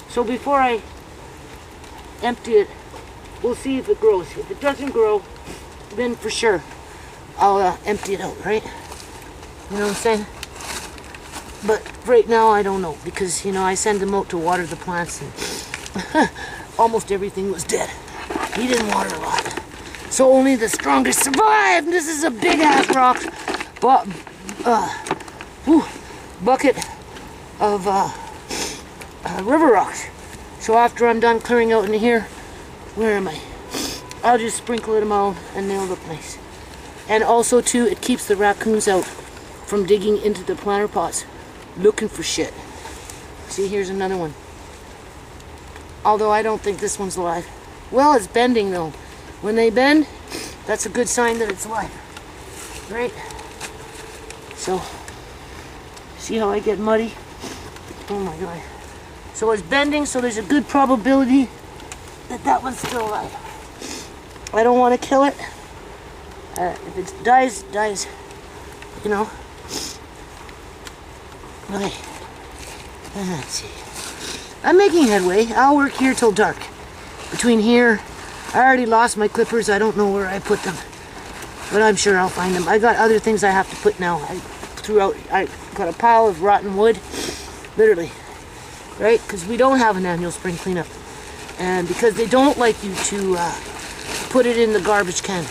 Speaker 1: So before I empty it, we'll see if it grows. If it doesn't grow, then for sure, I'll empty it out, right? You know what I'm saying? But right now, I don't know, because, you know, I send him out to water the plants, and almost everything was dead. He didn't water a lot. So only the strongest survive. This is a big ass rock, bucket of river rocks. So after I'm done clearing out in here, where am I? I'll just sprinkle them out and they'll look nice. And also too, it keeps the raccoons out from digging into the planter pots, looking for shit. See, here's another one. Although I don't think this one's alive. Well, it's bending though. When they bend, that's a good sign that it's alive, right? So, see how I get muddy? Oh my God. So it's bending, so there's a good probability that that one's still alive. I don't want to kill it. If it dies, dies, you know. Okay. Let's see. I'm making headway. I'll work here till dark. Between here, I already lost my clippers. I don't know where I put them, but I'm sure I'll find them. I got other things I have to put now. I got a pile of rotten wood, literally, right? Because we don't have an annual spring cleanup, and because they don't like you to put it in the garbage can.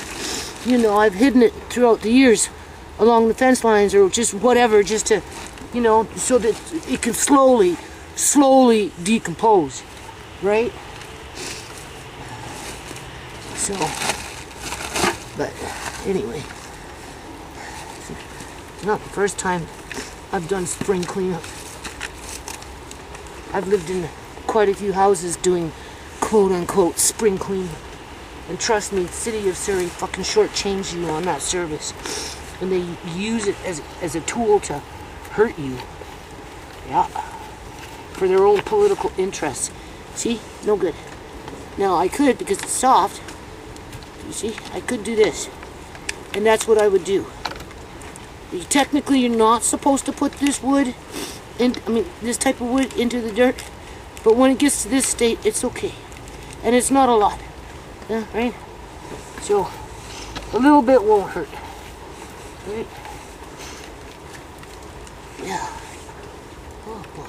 Speaker 1: You know, I've hidden it throughout the years along the fence lines or just whatever, just to, you know, so that it can slowly decompose, right? So, but anyway, it's not the first time I've done spring cleanup. I've lived in quite a few houses doing quote-unquote spring cleanup. And trust me, the city of Surrey fucking shortchanges you on that service. And they use it as a tool to hurt you. Yeah. For their own political interests. See? No good. Now, I could, because it's soft, you see, I could do this. And that's what I would do. Technically, you're not supposed to put this wood, this type of wood into the dirt. But when it gets to this state, it's okay. And it's not a lot. Yeah, right? So, a little bit won't hurt. Right? Yeah. Oh boy.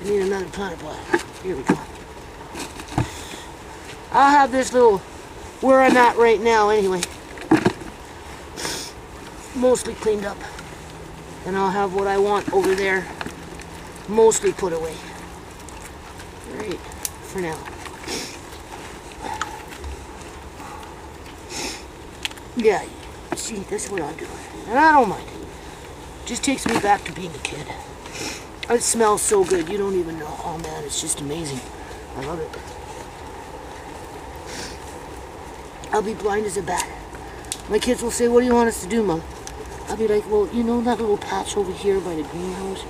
Speaker 1: I need another planet pot. Here we go. I'll have this little, where I'm at right now anyway, mostly cleaned up. And I'll have what I want over there mostly put away. Right, for now. Yeah, see, that's what I'm doing. And I don't mind. Just takes me back to being a kid. It smells so good, you don't even know. Oh man, it's just amazing. I love it. I'll be blind as a bat. My kids will say, what do you want us to do, Mom? I'll be like, well, you know that little patch over here by the greenhouse?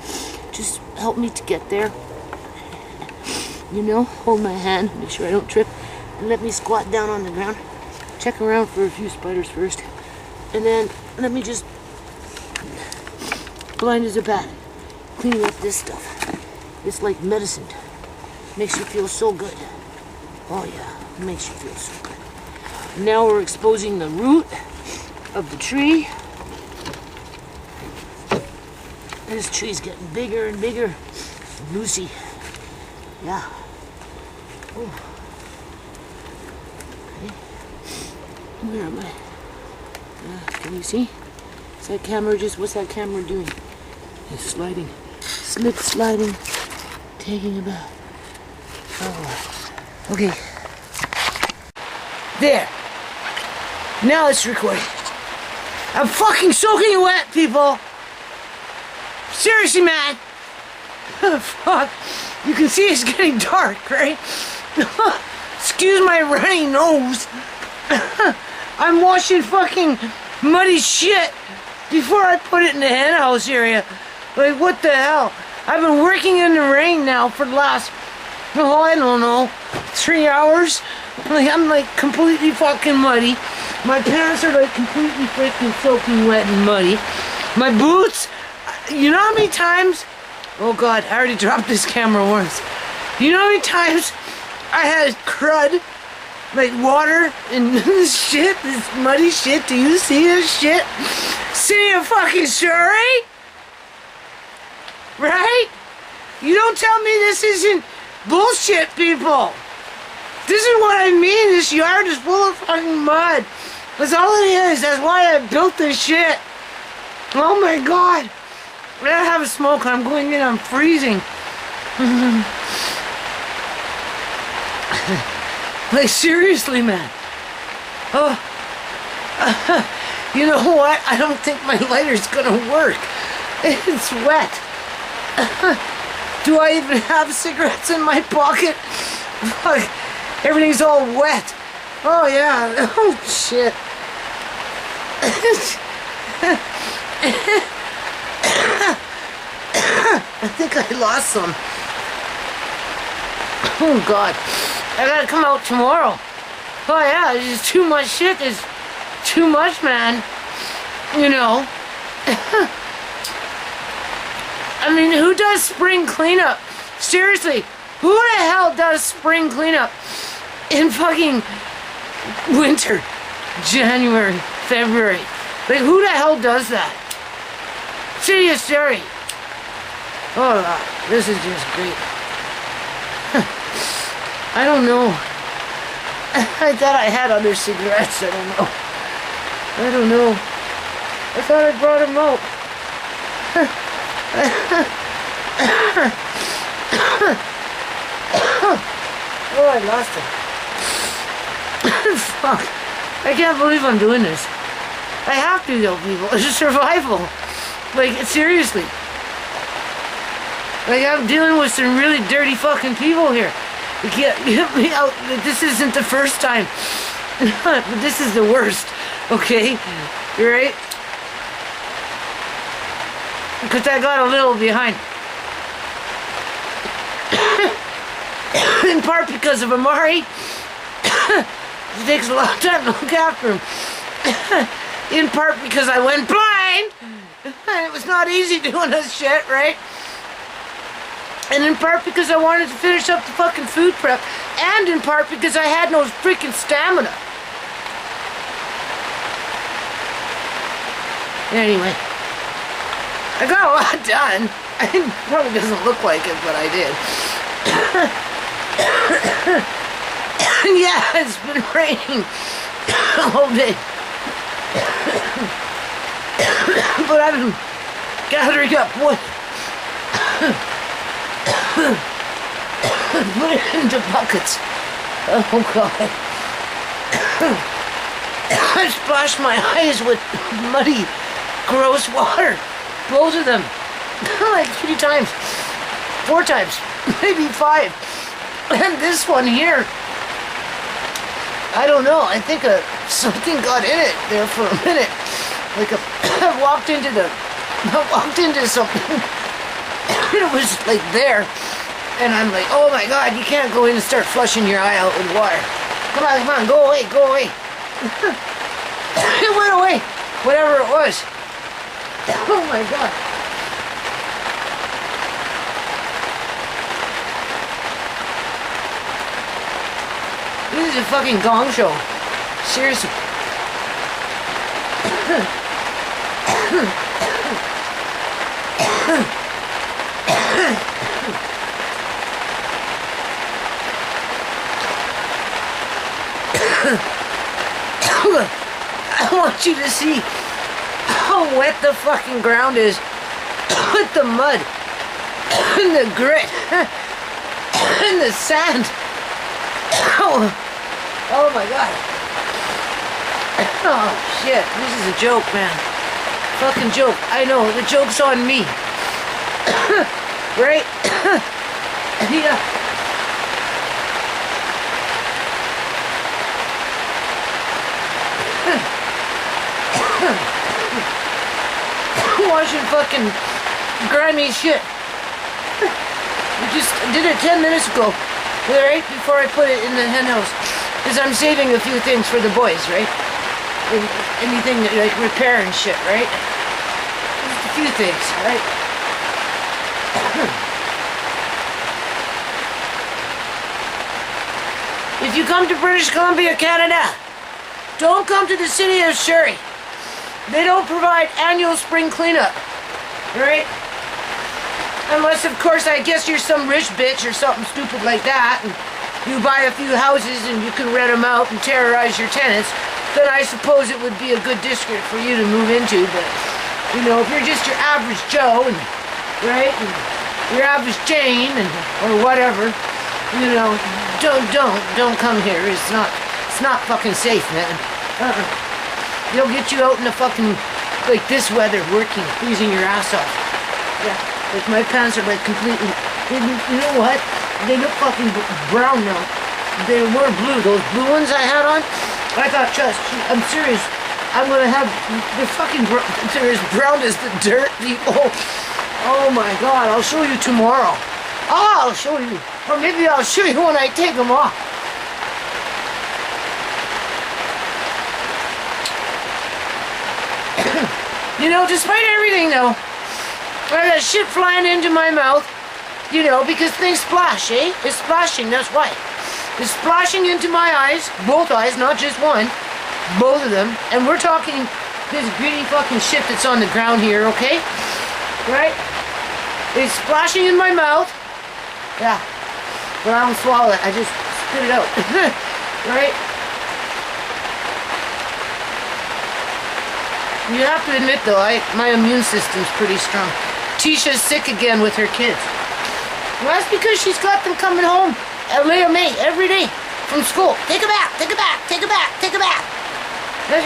Speaker 1: Just help me to get there. You know, hold my hand, make sure I don't trip, and let me squat down on the ground. Check around for a few spiders first. And then let me just, blind as a bat, cleaning up this stuff. It's like medicine. Makes you feel so good. Oh yeah, it makes you feel so good. Now we're exposing the root of the tree. This tree's getting bigger and bigger. Lucy. Yeah. Oh. Okay. Where am I? Can you see? Is that camera just, what's that camera doing? It's sliding. Slip sliding. Taking a bath. Oh. Okay. There. Now it's recording. I'm fucking soaking wet, people. Seriously, man. Fuck. You can see it's getting dark, right? Excuse my runny nose. I'm washing fucking muddy shit before I put it in the hen house area. Like, what the hell? I've been working in the rain now for the last, oh, I don't know, 3 hours. Like, I'm like completely fucking muddy. My pants are like completely freaking soaking wet and muddy. My boots, you know how many times, oh god, I already dropped this camera once. You know how many times I had crud, like water and this shit, this muddy shit? Do you see this shit? City of fucking Surrey? Right? You don't tell me this isn't bullshit, people. This is what I mean. This yard is full of fucking mud. That's all it is. That's why I built this shit. Oh my god. I gotta have a smoke. I'm going in. I'm freezing. Like, seriously, man. Oh. You know what? I don't think my lighter's gonna work. It's wet. Do I even have cigarettes in my pocket? Fuck. Everything's all wet. Oh, yeah. Oh, shit. I think I lost some. Oh, God. I gotta come out tomorrow. Oh, yeah. There's too much shit. There's too much, man. You know. I mean, who does spring cleanup? Seriously, who the hell does spring cleanup in fucking winter? January, February. Like, who the hell does that? City of Surrey. Oh, this is just great. I don't know. I thought I had other cigarettes. I don't know. I don't know. I thought I brought them out. Oh, I lost it. Fuck. I can't believe I'm doing this. I have to though, people. It's survival. Like, seriously. Like, I'm dealing with some really dirty fucking people here. You can't get me out. This isn't the first time. But this is the worst. Okay? You right? Because I got a little behind. In part because of Amari. It takes a long time to look after him. In part because I went blind. And it was not easy doing this shit, right? And in part because I wanted to finish up the fucking food prep. And in part because I had no freaking stamina. Anyway. I got a lot done. It probably doesn't look like it, but I did. Yeah, it's been raining all day. But I've been gathering up wood. Put it into buckets. Oh God. I splashed my eyes with muddy, gross water. Both of them. Like 3 times. 4 times. Maybe 5. And this one here, I don't know. I think something got in it there for a minute. Like I walked into something. It was like there. And I'm like, oh my God, you can't go in and start flushing your eye out with water. Come on, go away. It went away. Whatever it was. Oh my God. This is a fucking gong show. Seriously. I want you to see how wet the fucking ground is with the mud and the grit and the sand. Oh my God. Oh shit, this is a joke, man. Fucking joke. I know, the joke's on me. Right? Yeah. Washing fucking grimy shit. I just did it 10 minutes ago, right before I put it in the hen house, because I'm saving a few things for the boys, right? Anything like repair and shit, right? Just a few things, right? If you come to British Columbia, Canada, don't come to the city of Surrey. They don't provide annual spring cleanup, right? Unless, of course, I guess you're some rich bitch or something stupid like that, and you buy a few houses and you can rent them out and terrorize your tenants, then I suppose it would be a good district for you to move into. But, you know, if you're just your average Joe, and right, and your average Jane, and or whatever, you know, don't come here. It's not fucking safe, man. They'll get you out in the fucking, like this weather, working, freezing your ass off. Yeah, like my pants are like completely, you know what? They look fucking brown now. They were blue, those blue ones I had on. I thought, just, I'm serious, I'm gonna have, they're fucking, they're as brown as the dirt, people. Oh my God, I'll show you tomorrow. Oh, I'll show you. Or maybe I'll show you when I take them off. You know, despite everything though, I got shit flying into my mouth, you know, because things splash, eh? It's splashing, that's why. It's splashing into my eyes, both eyes, not just one, both of them. And we're talking this gritty fucking shit that's on the ground here, okay? Right? It's splashing in my mouth. Yeah. But I don't swallow it, I just spit it out. Right? You have to admit though, my immune system's pretty strong. Tisha's sick again with her kids. Well, that's because she's got them coming home at May every day from school. Take a bath, take a bath, take a bath, take a bath.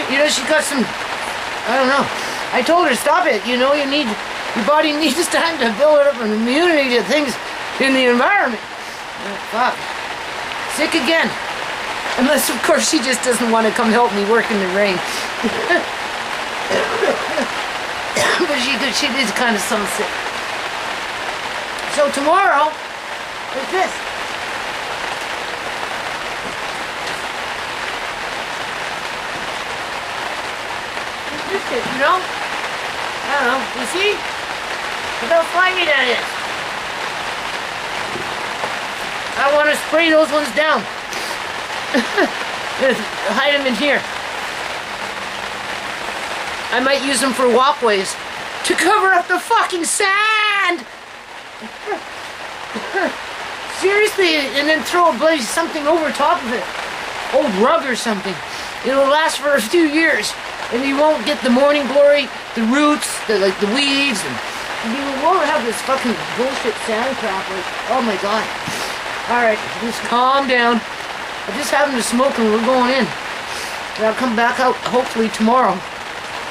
Speaker 1: You know, she got some, I don't know. I told her, stop it, you know, your body needs time to build up an immunity to things in the environment. Fuck. Sick again. Unless, of course, she just doesn't want to come help me work in the rain. But she is kind of some sick. So tomorrow is this. This is, you know? I don't know. You see? Look how slimy that is. I want to spray those ones down. Hide them in here. I might use them for walkways to cover up the fucking sand. Seriously, and then throw a bloody something over top of it. Old rug or something. It'll last for a few years, and you won't get the morning glory, the roots, the weeds, and you won't have this fucking bullshit sand crap. Like, oh my god. All right, just calm down. I just having to smoke and we're going in. And I'll come back out hopefully tomorrow.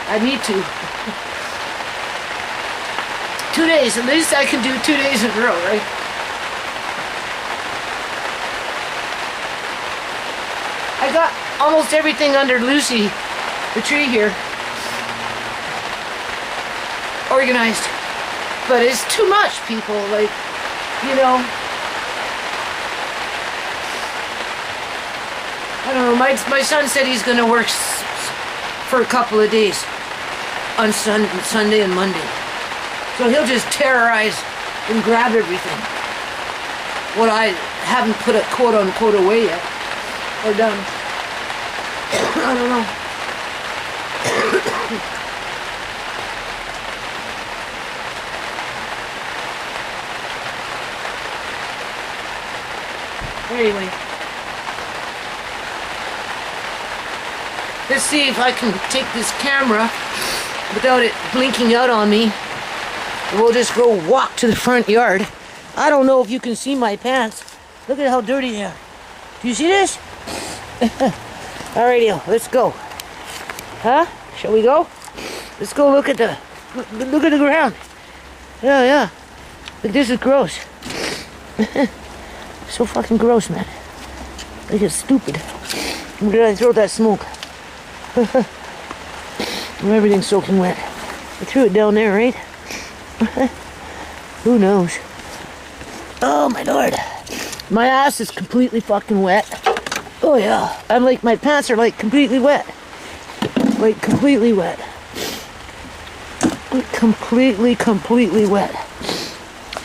Speaker 1: I need to. 2 days, at least I can do 2 days in a row, right? I got almost everything under Lucy, the tree here, organized. But it's too much, people, like, you know. I don't know, my son said he's gonna work for a couple of days on Sunday and Monday. So he'll just terrorize and grab everything. What I haven't put a quote unquote away yet. Or done. I don't know. Anyway. Let's see if I can take this camera without it blinking out on me. We'll just go walk to the front yard. I don't know if you can see my pants. Look at how dirty they are. Do you see this? Alrighty, let's go. Huh? Shall we go? Let's go look at the ground. Yeah. Look, this is gross. So fucking gross, man. Like it's stupid. Where did I throw that smoke? Everything's soaking wet. I threw it down there, right? Who knows? Oh my lord. My ass is completely fucking wet. Oh yeah. I'm like, my pants are like completely wet. Like completely wet. Completely wet.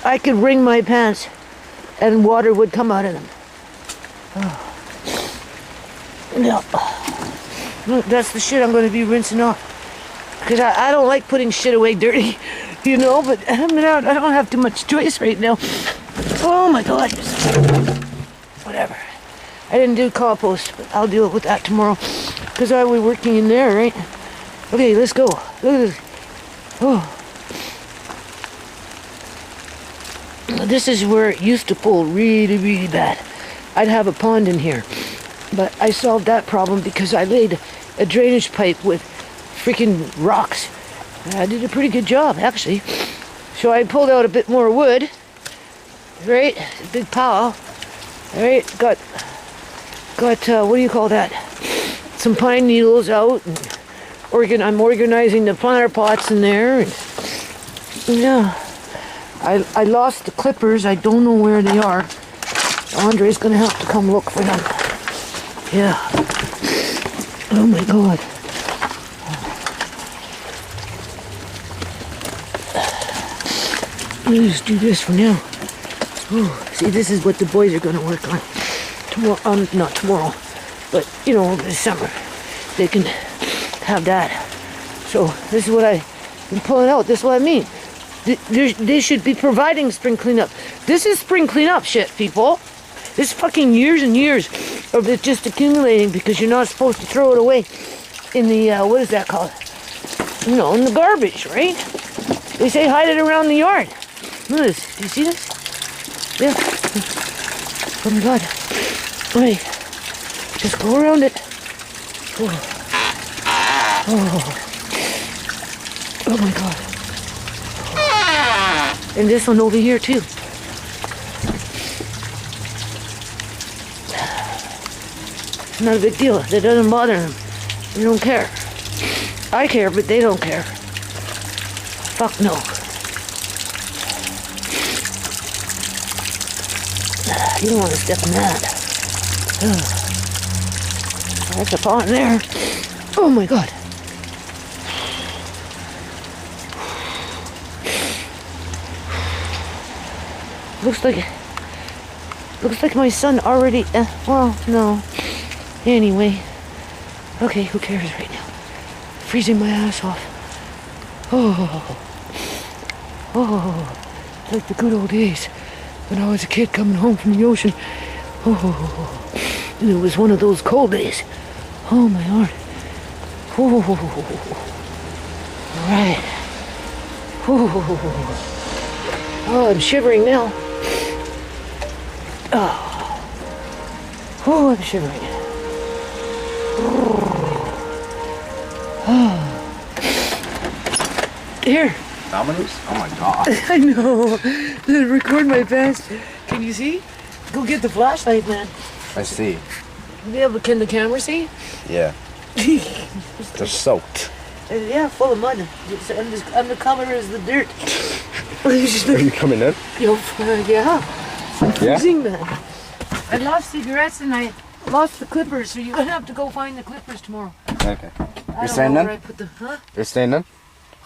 Speaker 1: I could wring my pants and water would come out of them. Oh. Yeah. That's the shit I'm going to be rinsing off. Because I don't like putting shit away dirty, you know, but I don't have too much choice right now. Oh my god. Whatever. I didn't do compost, but I'll deal with that tomorrow. Because I was working in there, right? Okay, let's go. Look at this. Oh. This is where it used to pull really, really bad. I'd have a pond in here. But I solved that problem because I laid a drainage pipe with freaking rocks. I did a pretty good job, actually. So I pulled out a bit more wood. Right? A big pile. Alright, got what do you call that? Some pine needles out. And I'm organizing the flower pots in there. And, yeah. I lost the clippers. I don't know where they are. Andre's gonna have to come look for them. Yeah. Oh my god. Let me just do this for now. Oh, see, this is what the boys are gonna work on. Tomorrow, not tomorrow, but you know, this summer. They can have that. So this is what I've been pulling out. This is what I mean. They should be providing spring cleanup. This is spring cleanup shit, people. This is fucking years and years of it just accumulating because you're not supposed to throw it away in the, what is that called? You know, in the garbage, right? They say hide it around the yard. Look at this. Do you see this? Yeah. Oh my god. Wait. Just go around it. Oh. Oh my god. And this one over here too. Not a big deal. That doesn't bother them. They don't care. I care, but they don't care. Fuck no. You don't want to step in that. That's a pond there. Oh my god. Looks like my son already, well, no. Anyway. Okay, who cares right now? Freezing my ass off. Oh. Oh. Like the good old days when I was a kid coming home from the ocean. Oh. And it was one of those cold days. Oh my lord. Oh. Alright. Oh, I'm shivering now. Oh, I'm shivering. Here.
Speaker 4: Dominoes? Oh my god.
Speaker 1: I know. Record my best. Can you see? Go get the flashlight, man.
Speaker 4: I see.
Speaker 1: Can the camera see?
Speaker 4: Yeah. They're soaked.
Speaker 1: Yeah, full of mud. And the color is the dirt.
Speaker 4: Are you coming in?
Speaker 1: Yeah. I'm
Speaker 4: Yeah?
Speaker 1: freezing, man. I lost cigarettes and I lost the clippers, so you're gonna have to go find the clippers tomorrow.
Speaker 4: Okay.
Speaker 1: I
Speaker 4: You're
Speaker 1: don't
Speaker 4: staying
Speaker 1: know
Speaker 4: in?
Speaker 1: where I put them. Huh?
Speaker 4: You're staying in?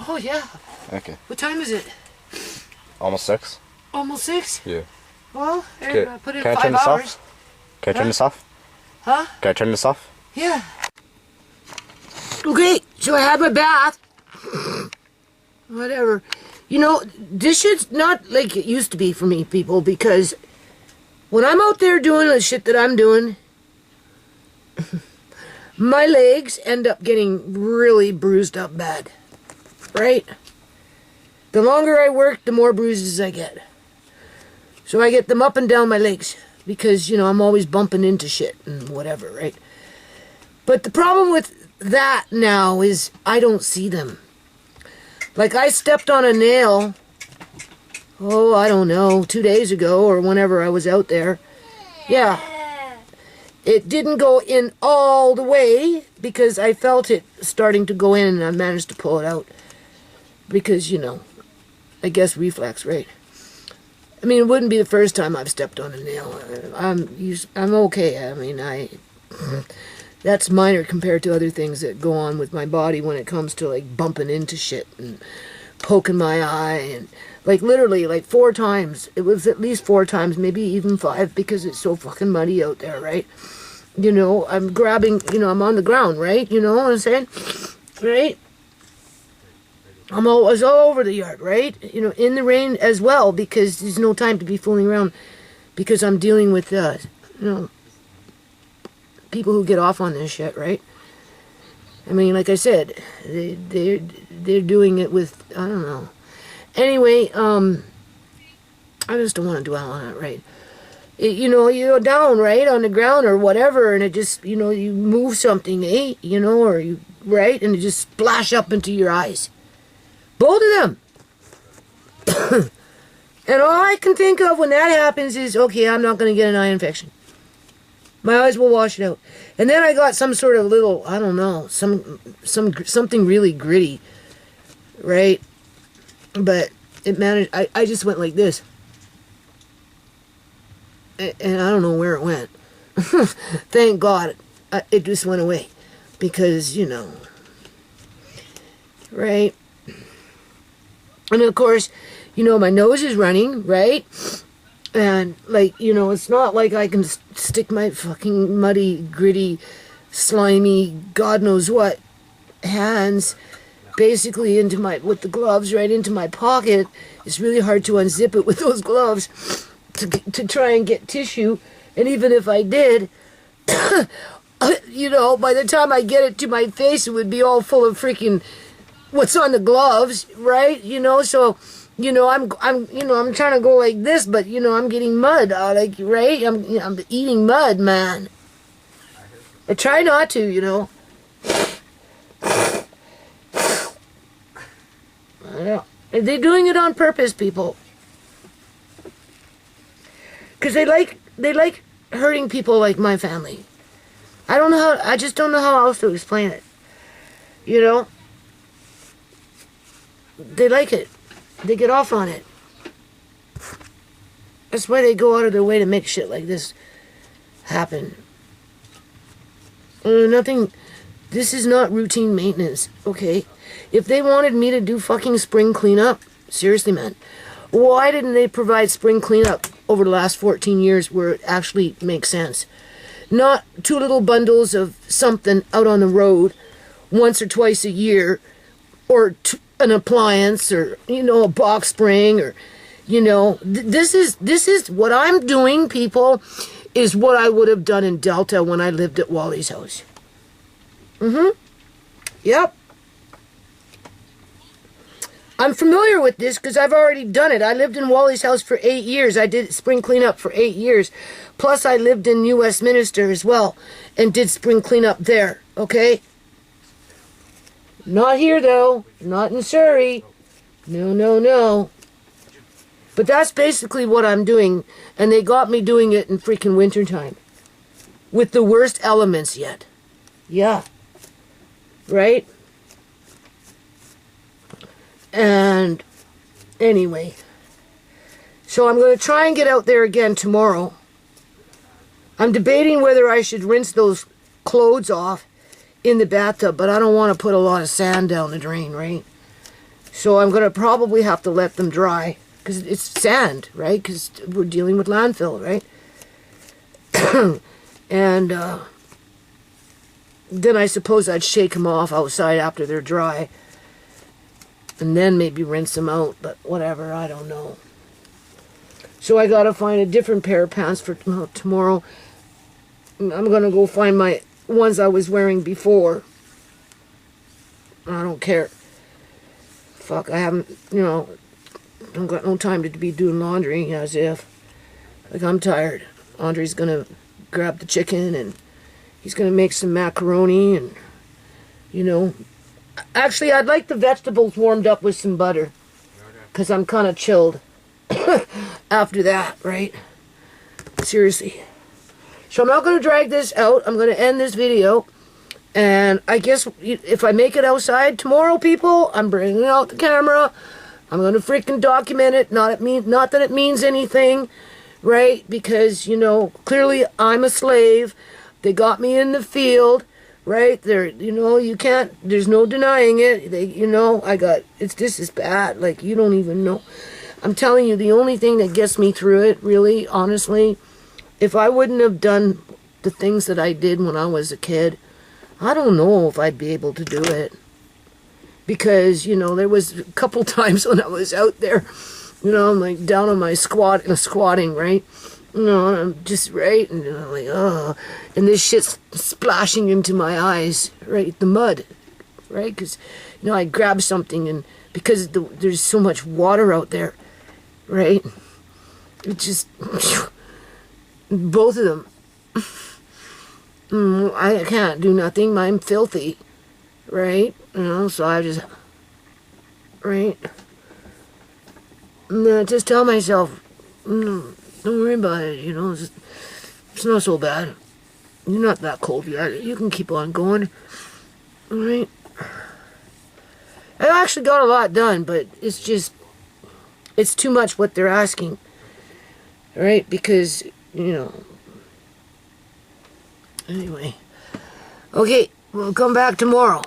Speaker 1: Oh yeah.
Speaker 4: Okay.
Speaker 1: What time is it?
Speaker 4: Almost 6?
Speaker 1: Almost 6?
Speaker 4: Yeah.
Speaker 1: Well,
Speaker 4: Okay.
Speaker 1: I put in
Speaker 4: Can I
Speaker 1: 5
Speaker 4: turn this
Speaker 1: hours.
Speaker 4: off? Can I turn this off?
Speaker 1: Huh?
Speaker 4: Can I turn this off?
Speaker 1: Yeah. Okay, so I had my bath. Whatever. You know, this shit's not like it used to be for me, people, because when I'm out there doing the shit that I'm doing, my legs end up getting really bruised up bad. Right? The longer I work, the more bruises I get. So I get them up and down my legs because, you know, I'm always bumping into shit and whatever, right? But the problem with that now is I don't see them. Like I stepped on a nail, oh, I don't know, 2 days ago or whenever I was out there. Yeah. It didn't go in all the way because I felt it starting to go in and I managed to pull it out. Because, you know, I guess reflex, right? I mean, it wouldn't be the first time I've stepped on a nail. I'm okay. I mean, that's minor compared to other things that go on with my body when it comes to, like, bumping into shit and poking my eye and, like, literally, like, 4 times. It was at least 4 times, maybe even 5 because it's so fucking muddy out there, right? You know, I'm grabbing, you know, I'm on the ground, right? You know what I'm saying? Right? I was all over the yard, right? You know, in the rain as well, because there's no time to be fooling around, because I'm dealing with, you know, people who get off on this shit, right? I mean, like I said, they're doing it with, I don't know. Anyway, I just don't want to dwell on it, right? You know, you go down, right, on the ground or whatever, and it just, you know, you move something, eh? You know, or you, right? And it just splash up into your eyes. Both of them. And all I can think of when that happens is, okay, I'm not going to get an eye infection. My eyes will wash it out. And then I got some sort of little, I don't know, something really gritty, right? But it managed, I just went like this. And I don't know where it went. Thank God it just went away. Because, you know, right? And of course, you know, my nose is running, right? And, like, you know, it's not like I can stick my fucking muddy, gritty, slimy, God knows what, hands basically into my, with the gloves right into my pocket. It's really hard to unzip it with those gloves to try and get tissue. And even if I did, you know, by the time I get it to my face, it would be all full of freaking what's on the gloves, right? You know, so, you know, I'm trying to go like this, but, you know, I'm getting mud, like, right? I'm eating mud, man. I try not to, you know. Yeah. They're doing it on purpose, people. Because they like hurting people like my family. I just don't know how else to explain it. You know? They like it. They get off on it. That's why they go out of their way to make shit like this happen. This is not routine maintenance, okay? If they wanted me to do fucking spring cleanup, seriously, man, why didn't they provide spring cleanup over the last 14 years where it actually makes sense. Not 2 little bundles of something out on the road once or twice a year, or an appliance, or, you know, a box spring, or, you know, this is what I'm doing, people, is what I would have done in Delta when I lived at Wally's house. Yep. I'm familiar with this because I've already done it. I lived in Wally's house for 8 years. I did spring cleanup for 8 years. Plus, I lived in Westminster as well and did spring cleanup there, okay? Not here, though. Not in Surrey. No, no, no. But that's basically what I'm doing. And they got me doing it in freaking wintertime. With the worst elements yet. Yeah. Right? And anyway, so I'm going to try and get out there again tomorrow. I'm debating whether I should rinse those clothes off in the bathtub, but I don't want to put a lot of sand down the drain, right? So I'm going to probably have to let them dry, because it's sand, right? Because we're dealing with landfill, right? And then I suppose I'd shake them off outside after they're dry. And then maybe rinse them out, but whatever, I don't know. So I gotta find a different pair of pants for tomorrow. I'm gonna go find my ones I was wearing before. I don't care. Fuck, I haven't, you know, I've got no time to be doing laundry, as if. Like, I'm tired. Andre's gonna grab the chicken, and he's gonna make some macaroni, and, you know. Actually, I'd like the vegetables warmed up with some butter, because I'm kind of chilled after that, right? Seriously. So I'm not going to drag this out. I'm going to end this video. And I guess if I make it outside tomorrow, people, I'm bringing out the camera. I'm going to freaking document it. Not that it means anything, right? Because, you know, clearly I'm a slave. They got me in the field. Right there, you know, you can't, there's no denying it. You know, this is bad. Like, you don't even know. I'm telling you, the only thing that gets me through it, really, honestly, if I wouldn't have done the things that I did when I was a kid, I don't know if I'd be able to do it. Because, you know, there was a couple times when I was out there, you know, I'm like down on my squatting, right? You know, I'm just, right, and I'm like, oh, and this shit's splashing into my eyes, right, the mud, right, because, you know, I grab something, and because there's so much water out there, right, it just, both of them, I can't do nothing, I'm filthy, right, you know, so I just, right, and then I just tell myself, don't worry about it, you know, it's not so bad. You're not that cold yet. You can keep on going. Alright? I actually got a lot done, but it's just, it's too much what they're asking. Alright? Because, you know. Anyway. Okay, we'll come back tomorrow.